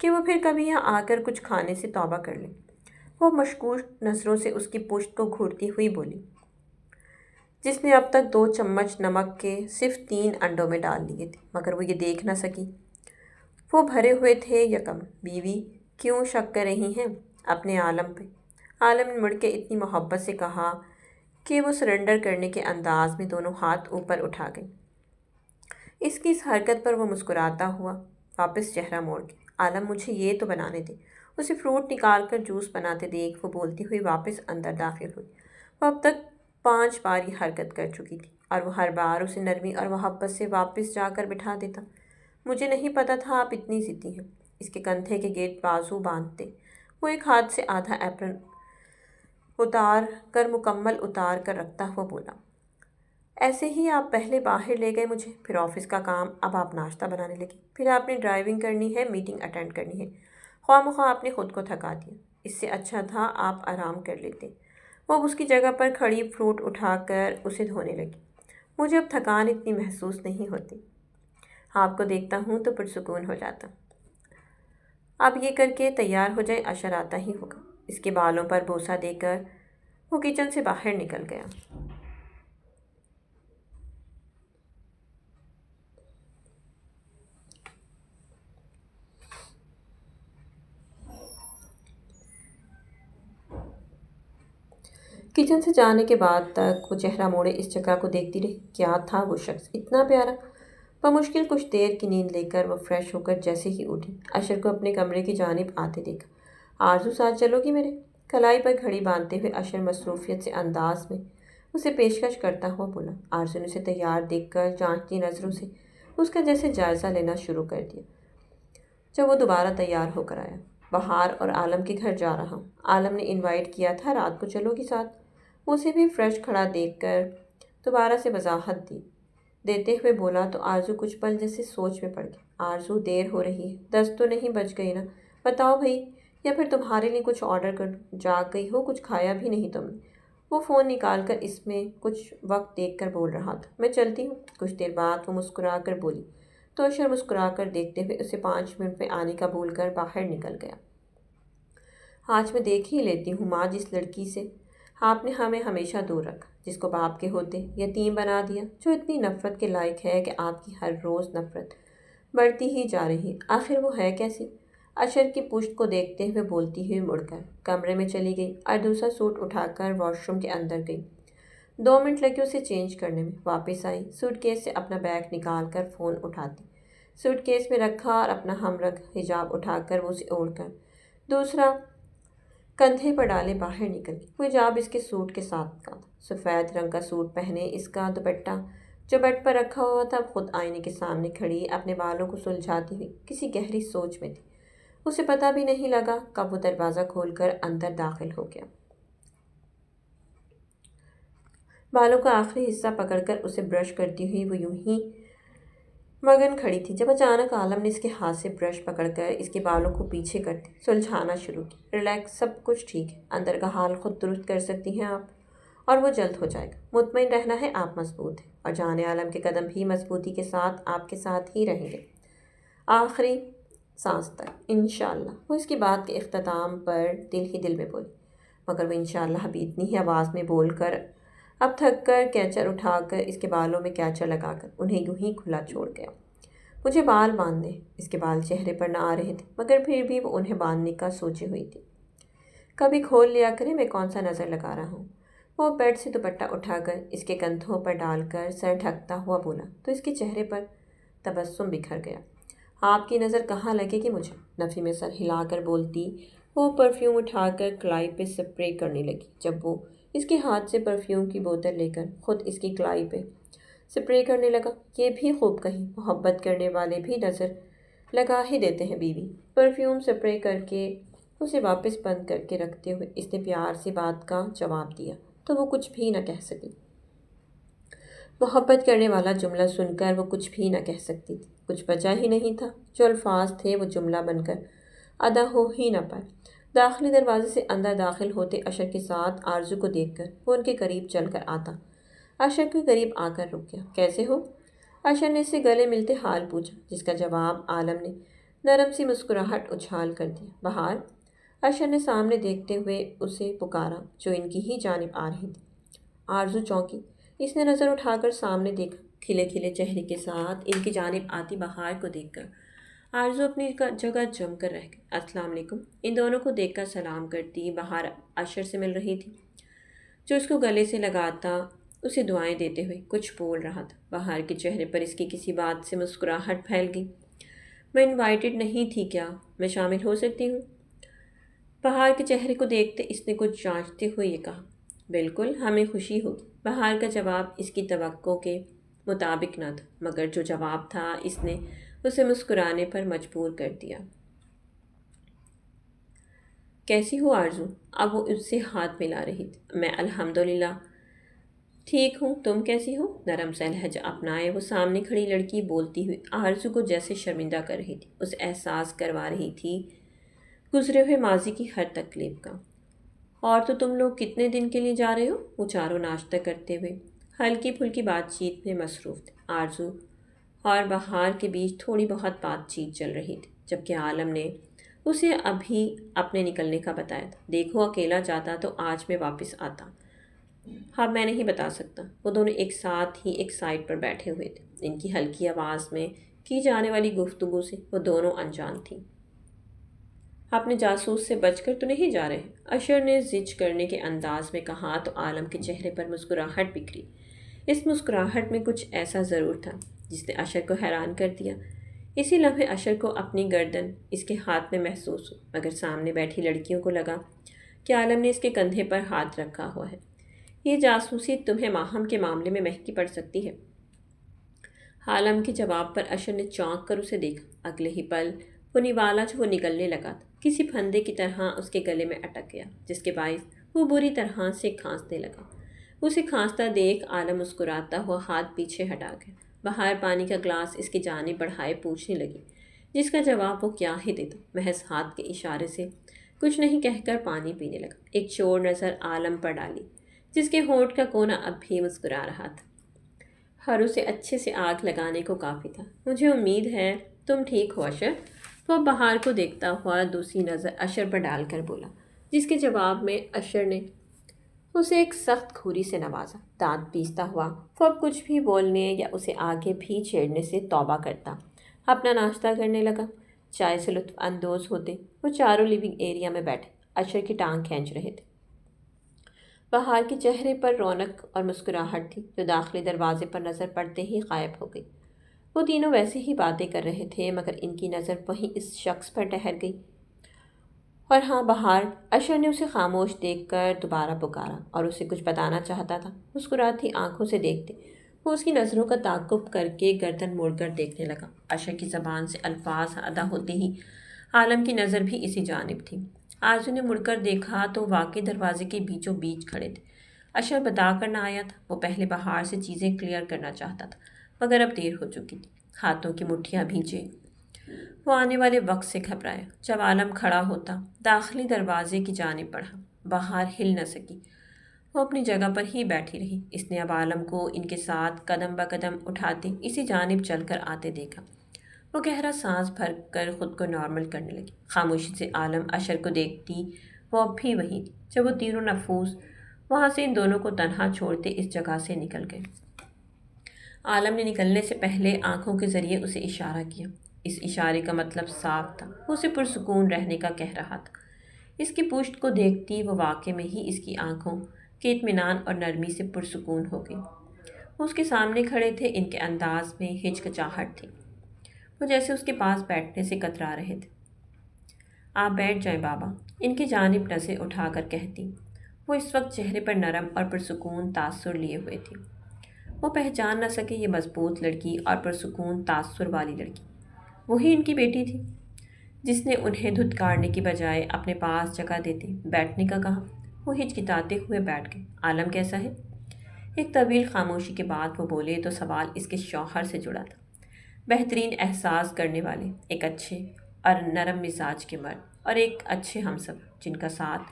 کہ وہ پھر کبھی یہاں آ کر کچھ کھانے سے توبہ کر لے؟ وہ مشکوک نظروں سے اس کی پشت کو گھورتی ہوئی بولی، جس نے اب تک 2 چمچ نمک کے صرف 3 انڈوں میں ڈال لیے تھے، مگر وہ یہ دیکھ نہ سکی۔ وہ بھرے ہوئے تھے یکم۔ بیوی کیوں شک کر رہی ہیں اپنے عالم پہ؟ عالم نے مڑ کے اتنی محبت سے کہا کہ وہ سرنڈر کرنے کے انداز میں دونوں ہاتھ اوپر اٹھا گئی۔ اس کی اس حرکت پر وہ مسکراتا ہوا واپس چہرہ موڑ گیا۔ عالم مجھے یہ تو بنانے دے۔ اسے فروٹ نکال کر جوس بناتے دیکھ وہ بولتی ہوئی واپس اندر داخل ہوئی۔ وہ اب تک 5 بار یہ حرکت کر چکی تھی اور وہ ہر بار اسے نرمی اور محبت سے واپس جا کر بٹھا دیتا۔ مجھے نہیں پتا تھا آپ اتنی ضدی ہیں۔ اس کے کندھے کے گیٹ بازو باندھتے وہ ایک ہاتھ سے آدھا ایپرن اتار کر مکمل اتار کر رکھتا ہوا بولا، ایسے ہی آپ پہلے باہر لے گئے مجھے، پھر آفس کا کام، اب آپ ناشتہ بنانے لگے، پھر آپ نے ڈرائیونگ کرنی ہے، میٹنگ اٹینڈ کرنی ہے، خواہ مخواہ آپ نے خود کو تھکا دیا۔ اس سے اچھا تھا آپ آرام کر لیتے۔ وہ اس کی جگہ پر کھڑی فروٹ اٹھا کر اسے دھونے لگی۔ مجھے اب تھکان اتنی محسوس نہیں ہوتی، آپ کو دیکھتا ہوں تو پرسکون ہو جاتا۔ اب یہ کر کے تیار ہو جائے، عشر آتا ہی ہوگا۔ اس کے بالوں پر بوسہ دے کر وہ کچن سے باہر نکل گیا۔ کچن سے جانے کے بعد تک وہ چہرہ موڑے اس جگہ کو دیکھتی رہی۔ کیا تھا وہ شخص اتنا پیارا؟ بمشکل کچھ دیر کی نیند لے کر وہ فریش ہو کر جیسے ہی اٹھی، عشر کو اپنے کمرے کی جانب آتے دیکھا۔ آرزو ساتھ چلو گی میرے؟ کلائی پر گھڑی باندھتے ہوئے عشر مصروفیت سے انداز میں اسے پیشکش کرتا ہوا بولا۔ آرزو نے اسے تیار دیکھ کر جانچتی نظروں سے اس کا جیسے جائزہ لینا شروع کر دیا۔ جب وہ دوبارہ تیار ہو کر آیا، بہار اور عالم کے گھر جا رہا ہوں۔ عالم نے انوائٹ کیا تھا، رات کو چلو گی ساتھ؟ اسے بھی فریش کھڑا دیکھ کر دوبارہ سے وضاحت دیتے ہوئے بولا تو آرزو کچھ پل جیسے سوچ میں پڑ گئی۔ آرزو دیر ہو رہی ہے، 10 تو نہیں بج گئی نا؟ بتاؤ بھئی، یا پھر تمہارے لیے کچھ آرڈر کر دوں؟ جاگ گئی ہو، کچھ کھایا بھی نہیں تم نے؟ وہ فون نکال کر اس میں کچھ وقت دیکھ کر بول رہا تھا۔ میں چلتی ہوں۔ کچھ دیر بعد وہ مسکرا کر بولی تو عشر مسکرا کر دیکھتے ہوئے اسے 5 منٹ میں آنے کا بول کر باہر نکل گیا۔ آج میں دیکھ ہی لیتی ہوں ماں، جس لڑکی سے آپ نے ہمیں ہمیشہ دور رکھا، جس کو باپ کے ہوتے یتیم بنا دیا، جو اتنی نفرت کے لائق ہے کہ آپ کی ہر روز نفرت بڑھتی ہی جا رہی ہے، آخر وہ ہے کیسی؟ عشر کی پشت کو دیکھتے ہوئے بولتی ہوئی مڑ کر کمرے میں چلی گئی اور دوسرا سوٹ اٹھا کر واش روم کے اندر گئی۔ 2 منٹ لگے اسے چینج کرنے میں۔ واپس آئی، سوٹ کیس سے اپنا بیگ نکال کر فون اٹھاتی، سوٹ کیس میں رکھا اور اپنا ہم رنگ حجاب اٹھا کر وہ اسے اوڑھ کر دوسرا کندھے پر ڈالے باہر نکل گئی۔ وہ حجاب اس کے سوٹ کے ساتھ کا تھا، سفید رنگ کا سوٹ پہنے، اس کا دوپٹہ جو بیڈ پر رکھا ہوا تھا، خود آئینے کے سامنے کھڑی اپنے بالوں کو سلجھاتی ہوئی کسی گہری سوچ میں تھی۔ اسے پتہ بھی نہیں لگا کب وہ دروازہ کھول کر اندر داخل ہو گیا۔ بالوں کا آخری حصہ پکڑ کر اسے برش کرتی ہوئی وہ یوں ہی مگن کھڑی تھی جب اچانک عالم نے اس کے ہاتھ سے برش پکڑ کر اس کے بالوں کو پیچھے کرتے سلجھانا شروع کی۔ ریلیکس، سب کچھ ٹھیک ہے، اندر کا حال خود درست کر سکتی ہیں آپ، اور وہ جلد ہو جائے گا۔ مطمئن رہنا ہے، آپ مضبوط ہیں، اور جانے عالم کے قدم بھی مضبوطی کے ساتھ آپ کے ساتھ ہی رہیں گے، آخری سانس تک، انشاءاللہ۔ وہ اس کی بات کے اختتام پر دل ہی دل میں بولی، مگر وہ انشاءاللہ بھی اتنی ہی آواز میں بول کر اب تھک کر کیچر اٹھا کر اس کے بالوں میں کیچر لگا کر انہیں یوں ہی کھلا چھوڑ گیا۔ مجھے بال باندھنے، اس کے بال چہرے پر نہ آ رہے تھے، مگر پھر بھی وہ انہیں باندھنے کا سوچی ہوئی تھی۔ کبھی کھول لیا کریں، میں کون سا نظر لگا رہا ہوں؟ وہ بیڈ سے دوپٹہ اٹھا کر اس کے کندھوں پر ڈال کر سر ڈھکتا ہوا بولا تو اس کے چہرے پر تبسم بکھر گیا۔ آپ کی نظر کہاں لگے گی مجھے؟ نفی میں سر ہلا کر بولتی وہ پرفیوم اٹھا کر کلائی پہ سپرے کرنے لگی۔ جب وہ اس کے ہاتھ سے پرفیوم کی بوتل لے کر خود اس کی کلائی پہ سپرے کرنے لگا۔ یہ بھی خوب کہیں، محبت کرنے والے بھی نظر لگا ہی دیتے ہیں بیوی۔ پرفیوم سپرے کر کے اسے واپس بند کر کے رکھتے ہوئے اس نے پیار سے بات کا جواب دیا تو وہ کچھ بھی نہ کہہ سکی۔ محبت کرنے والا جملہ سن کر وہ کچھ بھی نہ کہہ سکتی تھی، کچھ بچا ہی نہیں تھا۔ جو الفاظ تھے وہ جملہ بن کر ادا ہو ہی نہ پائے۔ داخلی دروازے سے اندر داخل ہوتے عشر کے ساتھ آرزو کو دیکھ کر وہ ان کے قریب چل کر آتا عشر کے قریب آ کر رک گیا۔ کیسے ہو؟ عشر نے اس سے گلے ملتے حال پوچھا، جس کا جواب عالم نے نرم سی مسکراہٹ اچھال کر دیا۔ بہار؟ عشر نے سامنے دیکھتے ہوئے اسے پکارا جو ان کی ہی جانب آ رہی تھی۔ آرزو چونکی، اس نے نظر اٹھا کر سامنے دیکھا، کھلے کھلے چہرے کے ساتھ ان کی جانب آتی بہار کو دیکھ کر آرزو اپنی جگہ جم کر رہ گئی۔ السلام علیکم۔ ان دونوں کو دیکھ کر سلام کرتی بہار عشر سے مل رہی تھی، جو اس کو گلے سے لگاتا اسے دعائیں دیتے ہوئے کچھ بول رہا تھا۔ بہار کے چہرے پر اس کی کسی بات سے مسکراہٹ پھیل گئی۔ میں انوائٹڈ نہیں تھی کیا؟ میں شامل ہو سکتی ہوں؟ بہار کے چہرے کو دیکھتے اس نے کچھ جانچتے ہوئے یہ کہا۔ بالکل، ہمیں خوشی ہوگی۔ بہار کا جواب اس کی توقع کے مطابق نہ تھا، مگر جو جواب تھا اس نے اسے مسکرانے پر مجبور کر دیا۔ کیسی ہو آرزو؟ اب وہ اس سے ہاتھ ملا رہی تھی۔ میں الحمدللہ ٹھیک ہوں، تم کیسی ہو؟ نرم سا لہجہ اپنائے وہ سامنے کھڑی لڑکی بولتی ہوئی آرزو کو جیسے شرمندہ کر رہی تھی، اسے احساس کروا رہی تھی گزرے ہوئے ماضی کی ہر تکلیف کا۔ اور تو تم لوگ کتنے دن کے لیے جا رہے ہو؟ وہ چاروں ناشتہ کرتے ہوئے ہلکی پھلکی بات چیت میں مصروف تھے۔ آرزو اور بہار کے بیچ تھوڑی بہت بات چیت چل رہی تھی، جبکہ عالم نے اسے ابھی اپنے نکلنے کا بتایا تھا۔ دیکھو اکیلا جاتا تو آج میں واپس آتا۔ ہاں میں نہیں بتا سکتا۔ وہ دونوں ایک ساتھ ہی ایک سائڈ پر بیٹھے ہوئے تھے۔ ان کی ہلکی آواز میں کی جانے والی گفتگو سے وہ دونوں انجان تھیں۔ اپنے جاسوس سے بچ کر تو نہیں جا رہے؟ اشر نے زج کرنے کے انداز میں کہا تو عالم کے چہرے پر مسکراہٹ بکھری۔ اس مسکراہٹ میں کچھ ایسا ضرور تھا جس نے اشر کو حیران کر دیا۔ اسی لمحے اشر کو اپنی گردن اس کے ہاتھ میں محسوس ہوئی، مگر سامنے بیٹھی لڑکیوں کو لگا کہ عالم نے اس کے کندھے پر ہاتھ رکھا ہوا ہے۔ یہ جاسوسی تمہیں ماہم کے معاملے میں مہنگی پڑ سکتی ہے۔ عالم کے جواب پر اشر نے چونک کر اسے دیکھا۔ اگلے ہی پل وہ نوالا جو وہ نگلنے لگا تھا کسی پھندے کی طرح اس کے گلے میں اٹک گیا، جس کے باعث وہ بری طرح سے کھانسنے لگا۔ اسے کھانستا دیکھ عالم مسکراتا ہوا ہاتھ پیچھے ہٹا گیا۔ بہار پانی کا گلاس اس کی جانب بڑھائے پوچھنے لگی، جس کا جواب وہ کیا ہی دیتا، محض ہاتھ کے اشارے سے کچھ نہیں کہہ کر پانی پینے لگا۔ ایک چور نظر عالم پر ڈالی، جس کے ہونٹ کا کونا اب بھی مسکرا رہا تھا، اور اسے اچھے سے آگ لگانے کو کافی تھا۔ مجھے امید ہے تم ٹھیک ہو اشر؟ وہ بہار کو دیکھتا ہوا دوسری نظر اشر پر ڈال کر بولا، جس کے جواب میں اشر نے اسے ایک سخت کھوری سے نوازا۔ دانت پیستا ہوا وہ اب کچھ بھی بولنے یا اسے آگے بھی چھیڑنے سے توبہ کرتا، اپنا ناشتہ کرنے لگا۔ چائے سے لطف اندوز ہوتے وہ چاروں لیونگ ایریا میں بیٹھے اشر کی ٹانگ کھینچ رہے تھے۔ بہار کے چہرے پر رونق اور مسکراہٹ تھی، جو داخلی دروازے پر نظر پڑتے ہی غائب ہو گئی۔ وہ تینوں ویسے ہی باتیں کر رہے تھے، مگر ان کی نظر وہیں اس شخص پر ٹھہر گئی۔ اور ہاں بہار، اشر نے اسے خاموش دیکھ کر دوبارہ پکارا اور اسے کچھ بتانا چاہتا تھا۔ مسکراتی آنکھوں سے دیکھتے وہ اس کی نظروں کا تعاقب کر کے گردن موڑ کر دیکھنے لگا۔ اشر کی زبان سے الفاظ ادا ہوتے ہی عالم کی نظر بھی اسی جانب تھی۔ آرزو نے مڑ کر دیکھا تو واقعی دروازے کے بیچوں بیچ کھڑے تھے۔ اشر بتا کر نہ آیا تھا، وہ پہلے بہار سے چیزیں کلیئر کرنا چاہتا تھا، مگر اب دیر ہو چکی تھی۔ ہاتھوں کی مٹھیاں بھیجے وہ آنے والے وقت سے گھبرایا۔ جب عالم کھڑا ہوتا داخلی دروازے کی جانب بڑھا، بہار ہل نہ سکی، وہ اپنی جگہ پر ہی بیٹھی رہی۔ اس نے اب عالم کو ان کے ساتھ قدم بقدم اٹھاتے اسی جانب چل کر آتے دیکھا۔ وہ گہرا سانس بھر کر خود کو نارمل کرنے لگی۔ خاموشی سے عالم اشر کو دیکھتی وہ اب بھی وہیں تھی۔ جب وہ تینوں نفوس وہاں سے ان دونوں کو تنہا چھوڑتے اس جگہ سے نکل گئے، عالم نے نکلنے سے پہلے آنکھوں کے ذریعے اسے اشارہ کیا۔ اس اشارے کا مطلب صاف تھا، وہ اسے پرسکون رہنے کا کہہ رہا تھا۔ اس کی پشت کو دیکھتی وہ واقعے میں ہی اس کی آنکھوں کے اطمینان اور نرمی سے پرسکون ہو گئی۔ وہ اس کے سامنے کھڑے تھے، ان کے انداز میں ہچکچاہٹ تھی، وہ جیسے اس کے پاس بیٹھنے سے کترا رہے تھے۔ آپ بیٹھ جائیں بابا، ان کی جانب نظریں اٹھا کر کہتی۔ وہ اس وقت چہرے پر نرم اور پرسکون تاثر لیے ہوئے تھی۔ وہ پہچان نہ سکے یہ مضبوط لڑکی اور پرسکون تاثر والی لڑکی وہی ان کی بیٹی تھی، جس نے انہیں دھتکارنے کی بجائے اپنے پاس جگہ دیتے بیٹھنے کا کہا۔ وہ ہچکچاتے ہوئے بیٹھ گئے۔ عالم کیسا ہے؟ ایک طویل خاموشی کے بعد وہ بولے تو سوال اس کے شوہر سے جڑا تھا۔ بہترین احساس کرنے والے، ایک اچھے اور نرم مزاج کے مرد، اور ایک اچھے ہمسفر جن کا ساتھ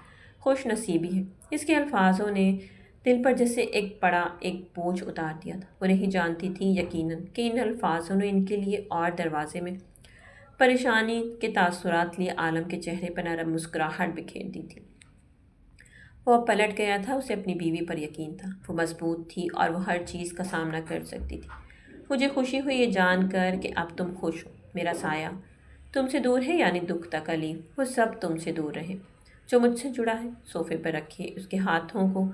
خوش نصیبی ہے۔ اس کے الفاظوں نے دل پر جیسے ایک بوجھ اتار دیا تھا۔ وہ نہیں جانتی تھی یقیناً کہ ان الفاظوں نے ان کے لیے اور دروازے میں پریشانی کے تاثرات لیے عالم کے چہرے پر نرم مسکراہٹ بکھیر دی تھی۔ وہ اب پلٹ گیا تھا، اسے اپنی بیوی پر یقین تھا، وہ مضبوط تھی اور وہ ہر چیز کا سامنا کر سکتی تھی۔ مجھے خوشی ہوئی یہ جان کر کہ اب تم خوش ہو، میرا سایہ تم سے دور ہے، یعنی دکھ تکلیف وہ سب تم سے دور رہے جو مجھ سے جڑا ہے۔ صوفے پر رکھے اس کے ہاتھوں کو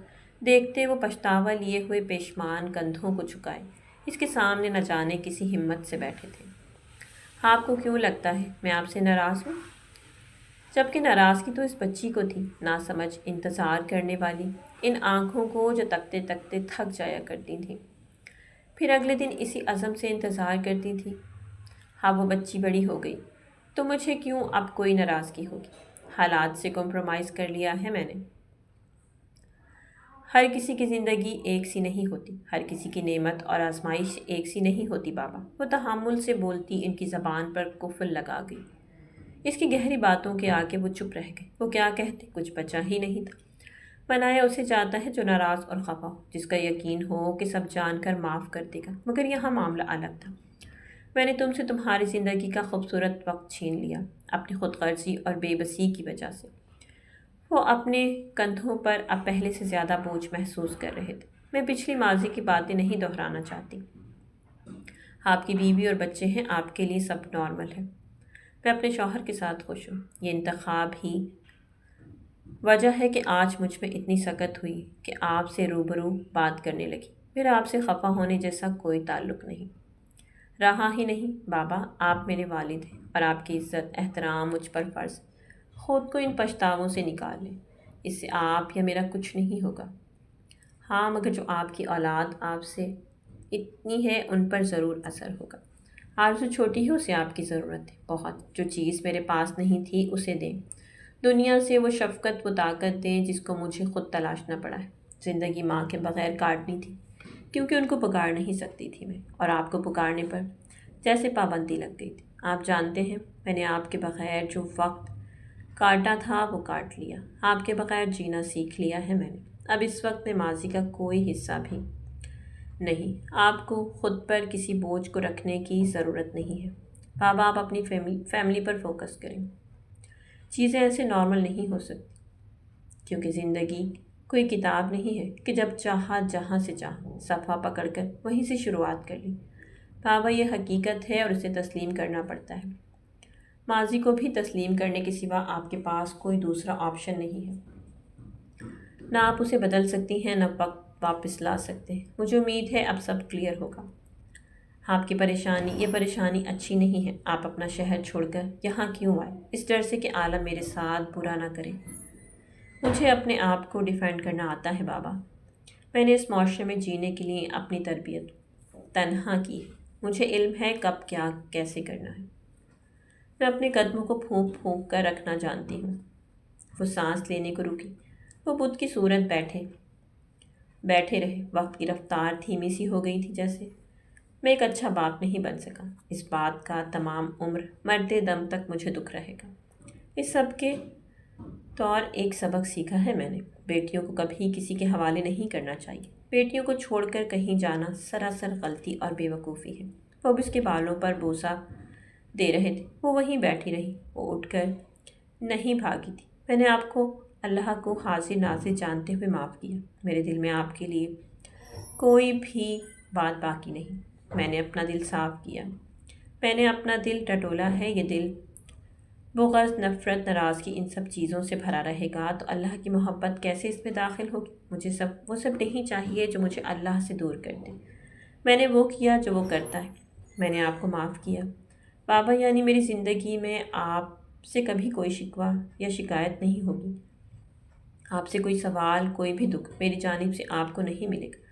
دیکھتے وہ پچھتاوا لیے ہوئے پیشمان کندھوں کو جھکائے اس کے سامنے نہ جانے کسی ہمت سے بیٹھے تھے۔ آپ کو کیوں لگتا ہے میں آپ سے ناراض ہوں؟ جبکہ ناراضگی تو اس بچی کو تھی، ناسمجھ انتظار کرنے والی ان آنکھوں کو جو تکتے تکتے تھک جایا کرتی تھیں، پھر اگلے دن اسی عزم سے انتظار کرتی تھی۔ ہاں وہ بچی بڑی ہو گئی تو مجھے کیوں اب کوئی ناراضگی ہوگی؟ حالات سے کمپرومائز کر لیا ہے میں نے۔ ہر کسی کی زندگی ایک سی نہیں ہوتی، ہر کسی کی نعمت اور آزمائش ایک سی نہیں ہوتی بابا۔ وہ تحمل سے بولتی ان کی زبان پر قفل لگا گئی۔ اس کی گہری باتوں کے آگے وہ چپ رہ گئے۔ وہ کیا کہتے، کچھ بچا ہی نہیں تھا، بنایا اسے جاتا ہے جو ناراض اور خفا ہو، جس کا یقین ہو کہ سب جان کر معاف کر دے گا۔ مگر یہاں معاملہ الگ تھا۔ میں نے تم سے تمہاری زندگی کا خوبصورت وقت چھین لیا، اپنی خود غرضی اور بے بسی کی وجہ سے۔ وہ اپنے کندھوں پر اب پہلے سے زیادہ بوجھ محسوس کر رہے تھے۔ میں پچھلی ماضی کی باتیں نہیں دہرانا چاہتی۔ آپ کی بیوی اور بچے ہیں، آپ کے لیے سب نارمل ہے۔ میں اپنے شوہر کے ساتھ خوش ہوں۔ یہ انتخاب ہی وجہ ہے کہ آج مجھ میں اتنی سکت ہوئی کہ آپ سے روبرو بات کرنے لگی۔ میرا آپ سے خفا ہونے جیسا کوئی تعلق نہیں رہا ہی نہیں۔ بابا، آپ میرے والد ہیں اور آپ کی عزت احترام مجھ پر فرض ہے۔ خود کو ان پچھتاووں سے نکال لیں، اس سے آپ یا میرا کچھ نہیں ہوگا۔ ہاں، مگر جو آپ کی اولاد آپ سے اتنی ہے ان پر ضرور اثر ہوگا۔ آرزو چھوٹی ہے، اسے آپ کی ضرورت ہے بہت۔ جو چیز میرے پاس نہیں تھی اسے دیں۔ دنیا سے وہ شفقت، وہ طاقت دیں جس کو مجھے خود تلاشنا پڑا ہے۔ زندگی ماں کے بغیر کاٹنی تھی، کیونکہ ان کو پکار نہیں سکتی تھی میں، اور آپ کو پکارنے پر جیسے پابندی لگ گئی تھی۔ آپ جانتے ہیں، میں نے آپ کے بغیر جو وقت کاٹا تھا وہ کاٹ لیا۔ آپ کے بغیر جینا سیکھ لیا ہے میں نے۔ اب اس وقت میں ماضی کا کوئی حصہ بھی نہیں۔ آپ کو خود پر کسی بوجھ کو رکھنے کی ضرورت نہیں ہے۔ بابا، آپ اپنی فیملی پر فوکس کریں۔ چیزیں ایسے نارمل نہیں ہو سکتی، کیونکہ زندگی کوئی کتاب نہیں ہے کہ جب چاہا جہاں سے چاہا صفحہ پکڑ کر وہیں سے شروعات کر لی۔ بابا، یہ حقیقت ہے اور اسے تسلیم کرنا پڑتا ہے۔ ماضی کو بھی تسلیم کرنے کے سوا آپ کے پاس کوئی دوسرا آپشن نہیں ہے۔ نہ آپ اسے بدل سکتی ہیں، نہ وقت واپس لا سکتے ہیں۔ مجھے امید ہے اب سب کلیئر ہوگا۔ آپ کی یہ پریشانی اچھی نہیں ہے۔ آپ اپنا شہر چھوڑ کر یہاں کیوں آئے؟ اس ڈر سے کہ عالم میرے ساتھ برا نہ کرے۔ مجھے اپنے آپ کو ڈیفینڈ کرنا آتا ہے بابا۔ میں نے اس معاشرے میں جینے کے لیے اپنی تربیت تنہا کی ہے۔ مجھے علم ہے کب کیا کیسے کرنا ہے۔ میں اپنے قدموں کو پھونک پھونک کر رکھنا جانتی ہوں۔ وہ سانس لینے کو رکی۔ وہ بدھ کی صورت بیٹھے رہے۔ وقت کی رفتار دھیمی سی ہو گئی تھی جیسے۔ میں ایک اچھا باپ نہیں بن سکا، اس بات کا تمام عمر مرتے دم تک مجھے دکھ رہے گا۔ اس سب کے طور ایک سبق سیکھا ہے میں نے۔ بیٹیوں کو کبھی کسی کے حوالے نہیں کرنا چاہیے۔ بیٹیوں کو چھوڑ کر کہیں جانا سراسر غلطی اور بے وقوفی ہے۔ وہ اب اس کے بالوں پر بوسہ دے رہے تھے۔ وہ وہیں بیٹھی رہی۔ وہ اٹھ کر نہیں بھاگی تھی۔ میں نے آپ کو اللہ کو حاضر ناظر جانتے ہوئے معاف کیا۔ میرے دل میں آپ کے لیے کوئی بھی بات باقی نہیں۔ میں نے اپنا دل صاف کیا۔ میں نے اپنا دل ٹٹولا ہے۔ یہ دل بغض، نفرت، ناراضگی ان سب چیزوں سے بھرا رہے گا تو اللہ کی محبت کیسے اس میں داخل ہوگی؟ مجھے وہ سب نہیں چاہیے جو مجھے اللہ سے دور کر دے۔ میں نے وہ کیا جو وہ کرتا ہے۔ میں نے آپ کو معاف کیا بابا، یعنی میری زندگی میں آپ سے کبھی کوئی شکوہ یا شکایت نہیں ہوگی۔ آپ سے کوئی سوال، کوئی بھی دکھ میری جانب سے آپ کو نہیں ملے گا۔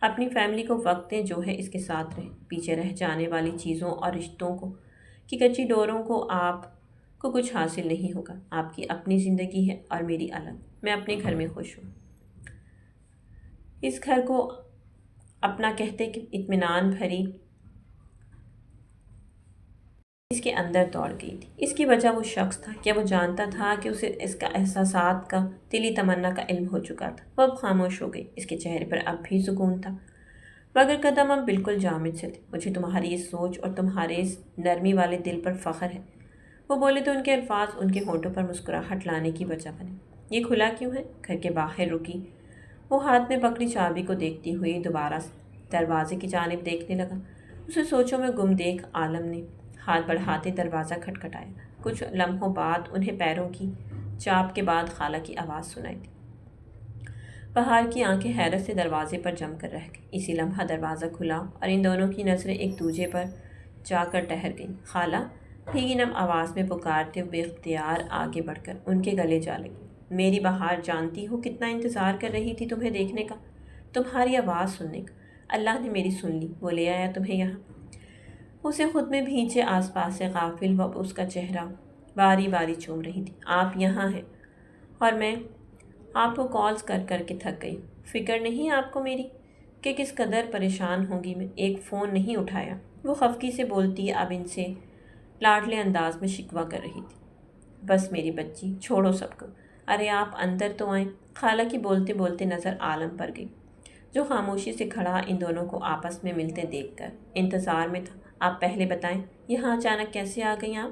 اپنی فیملی کو وقت دیں، جو ہے اس کے ساتھ رہیں۔ پیچھے رہ جانے والی چیزوں اور رشتوں کی کچی ڈوروں کو آپ کو کچھ حاصل نہیں ہوگا۔ آپ کی اپنی زندگی ہے اور میری الگ۔ میں اپنے گھر میں خوش ہوں۔ اس گھر کو اپنا کہتے کہ اطمینان بھری اس کے اندر دوڑ گئی تھی۔ اس کی وجہ وہ شخص تھا۔ کیا وہ جانتا تھا کہ اسے اس کا احساسات کا، دلی تمنا کا علم ہو چکا تھا؟ وہ اب خاموش ہو گئی۔ اس کے چہرے پر اب بھی سکون تھا، مگر قدم اب بالکل جامد سے تھے۔ مجھے تمہاری اس سوچ اور تمہارے اس نرمی والے دل پر فخر ہے۔ وہ بولے تو ان کے الفاظ ان کے ہونٹوں پر مسکراہٹ لانے کی وجہ بنے۔ یہ کھلا کیوں ہے؟ گھر کے باہر رکی۔ وہ ہاتھ میں پکڑی چابی کو دیکھتی ہوئی دوبارہ دروازے کی جانب دیکھنے لگا۔ اسے سوچوں میں گم دیکھ عالم نے ہاتھ بڑھاتے دروازہ کھٹکھٹایا۔ کچھ لمحوں بعد انہیں پیروں کی چاپ کے بعد خالہ کی آواز سنائی دی۔ بہار کی آنکھیں حیرت سے دروازے پر جم کر رہ گئیں۔ اسی لمحہ دروازہ کھلا اور ان دونوں کی نظریں ایک دوسرے پر جا کر ٹھہر گئیں۔ خالہ بھیگی نم آواز میں پکارتے ہوئے اختیار آگے بڑھ کر ان کے گلے جا لگی۔ میری بہار، جانتی ہو کتنا انتظار کر رہی تھی تمہیں دیکھنے کا، تمہاری آواز سننے کا۔ اللہ نے میری سن لی، وہ لے آیا تمہیں یہاں۔ اسے خود میں بھینچے آس پاس سے غافل وہ اس کا چہرہ باری باری چوم رہی تھی۔ آپ یہاں ہیں اور میں آپ کو کالز کر کر کے تھک گئی۔ فکر نہیں آپ کو میری کہ کس قدر پریشان ہوں گی میں؟ ایک فون نہیں اٹھایا۔ وہ خفگی سے بولتی اب ان سے لاڈلے انداز میں شکوہ کر رہی تھی۔ بس میری بچی، چھوڑو سب کو۔ ارے آپ اندر تو آئیں، خالہ کی بولتے بولتے نظر عالم پر گئی، جو خاموشی سے کھڑا ان دونوں کو آپس میں ملتے دیکھ کر انتظار میں تھا۔ آپ پہلے بتائیں، یہاں اچانک کیسے آ گئیں آپ؟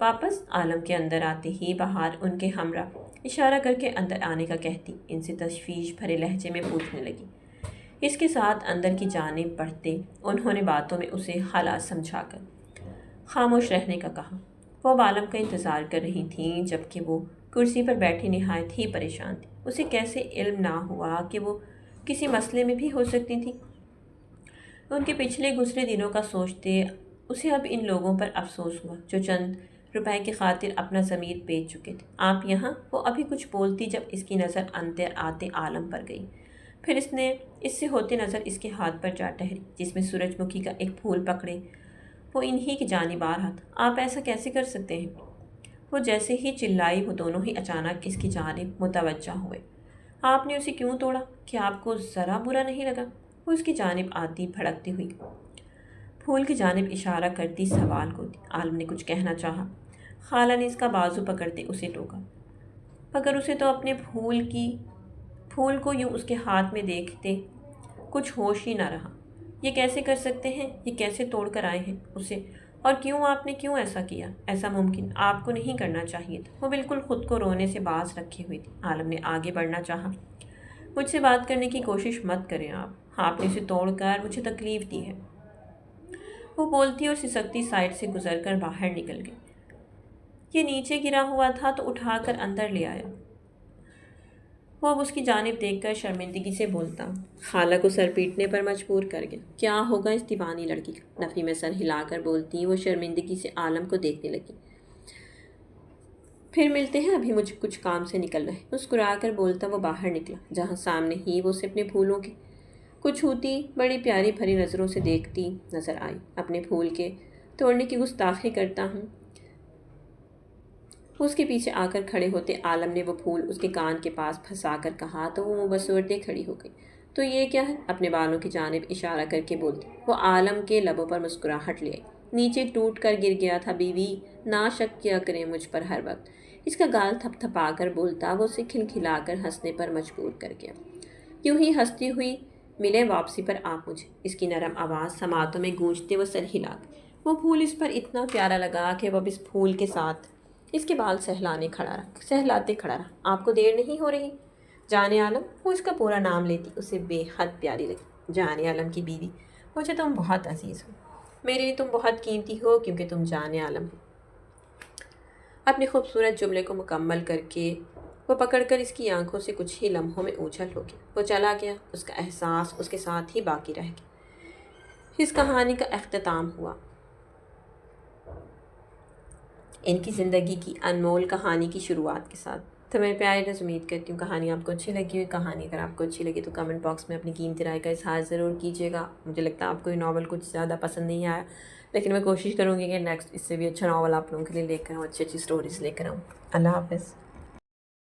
واپس عالم کے اندر آتے ہی بہار ان کے ہمراہ اشارہ کر کے اندر آنے کا کہتی ان سے تشویش بھرے لہجے میں پوچھنے لگی۔ اس کے ساتھ اندر کی جانب بڑھتے انہوں نے باتوں میں اسے حالات سمجھا کر خاموش رہنے کا کہا۔ وہ اب عالم کا انتظار کر رہی تھیں، جبکہ وہ کرسی پر بیٹھی نہایت ہی پریشان تھی۔ اسے کیسے علم نہ ہوا کہ وہ کسی مسئلے میں بھی ہو سکتی تھی؟ ان کے پچھلے گزرے دنوں کا سوچتے اسے اب ان لوگوں پر افسوس ہوا جو چند روپے کی خاطر اپنا ضمیر بیچ چکے تھے۔ آپ یہاں؟ وہ ابھی کچھ بولتی جب اس کی نظر اندر آتے عالم پر گئی، پھر اس سے ہوتے نظر اس کے ہاتھ پر جا ٹھہری جس میں سورج مکھی کا ایک پھول پکڑے وہ انہی کی جانب آ رہا تھا۔ آپ ایسا کیسے کر سکتے ہیں؟ وہ جیسے ہی چلائی وہ دونوں ہی اچانک اس کی جانب متوجہ ہوئے۔ آپ نے اسے کیوں توڑا؟ کیا آپ کو ذرا برا نہیں لگا؟ وہ اس کی جانب آتی بھڑکتی ہوئی پھول کی جانب اشارہ کرتی سوال کو دی۔ عالم نے کچھ کہنا چاہا، خالہ نے اس کا بازو پکڑتے اسے ٹوکا، مگر اسے تو اپنے پھول کو یوں اس کے ہاتھ میں دیکھتے کچھ ہوش ہی نہ رہا۔ یہ کیسے کر سکتے ہیں؟ یہ کیسے توڑ کر آئے ہیں اسے؟ اور کیوں آپ نے کیوں ایسا کیا؟ ایسا ممکن آپ کو نہیں کرنا چاہیے تھا۔ وہ بالکل خود کو رونے سے باز رکھی ہوئی تھی۔ عالم نے آگے بڑھنا چاہا۔ مجھ سے بات کرنے کی کوشش مت کریں آپ نے اسے توڑ کر مجھے تکلیف دی ہے۔ وہ بولتی اور سسکتی سائڈ سے گزر کر باہر نکل گئی۔ یہ نیچے گرا ہوا تھا تو اٹھا کر اندر لے آیا۔ وہ اب اس کی جانب دیکھ کر شرمندگی سے بولتا، خالہ کو سر پیٹنے پر مجبور کر گیا۔ کیا ہوگا اس دیوانی لڑکی کا؟ نفی میں سر ہلا کر بولتی وہ شرمندگی سے عالم کو دیکھنے لگی۔ پھر ملتے ہیں، ابھی مجھے کچھ کام سے نکلنا ہے۔ مسکرا کر بولتا وہ باہر نکلا، جہاں سامنے ہی وہ اسے اپنے پھولوں کے کچھ ہوتی بڑی پیاری بھری نظروں سے دیکھتی نظر آئی۔ اپنے پھول کے توڑنے کی گستاخی کرتا ہوں۔ اس کے پیچھے آ کر کھڑے ہوتے عالم نے وہ پھول اس کے کان کے پاس پھنسا کر کہا تو وہ منہ بسورتے کھڑی ہو گئی۔ تو یہ کیا ہے؟ اپنے بالوں کی جانب اشارہ کر کے بولتی۔ وہ عالم کے لبوں پر مسکراہٹ لے آئی۔ نیچے ٹوٹ کر گر گیا تھا بیوی، نہ شک کیا کریں مجھ پر ہر وقت۔ اس کا گال تھپ تھپا کر بولتا وہ اسے کھلکھلا کر ہنسنے پر مجبور کر گیا۔ یوں ہی ہنستی ہوئی ملیں واپسی پر آپ مجھے۔ اس کی نرم آواز سماعتوں میں گونجتے وہ سر ہلا گئی۔ وہ پھول اس پر اتنا پیارا لگا کہ وہ اب اس پھول کے ساتھ اس کے بال سہلاتے کھڑا رہا۔ آپ کو دیر نہیں ہو رہی؟ جان عالم، وہ اس کا پورا نام لیتی اسے بے حد پیاری لگی۔ جان عالم کی بیوی، مجھے تم بہت عزیز ہو، میرے لیے تم بہت قیمتی ہو کیونکہ تم جان عالم ہو۔ اپنے خوبصورت جملے کو مکمل کر کے وہ پکڑ کر اس کی آنکھوں سے کچھ ہی لمحوں میں اوجھل ہو گیا۔ وہ چلا گیا، اس کا احساس اس کے ساتھ ہی باقی رہ گیا۔ اس کہانی کا اختتام ہوا۔ ان کی زندگی کی انمول کہانی کی شروعات کے ساتھ۔ تو میرے پیارے دوست، امید کرتی ہوں کہانی آپ کو اچھی لگی ہوئی۔ کہانی اگر آپ کو اچھی لگی تو کمنٹ باکس میں اپنی قیمتی رائے کا اظہار ضرور کیجیے گا۔ مجھے لگتا ہے آپ کو یہ ناول کچھ زیادہ پسند نہیں آیا، لیکن میں کوشش کروں گی کہ نیکسٹ اس سے بھی اچھا ناول آپ لوگوں کے لیے لے کر آؤں، اچھی سٹوریز لے کر آؤں۔ اللہ حافظ۔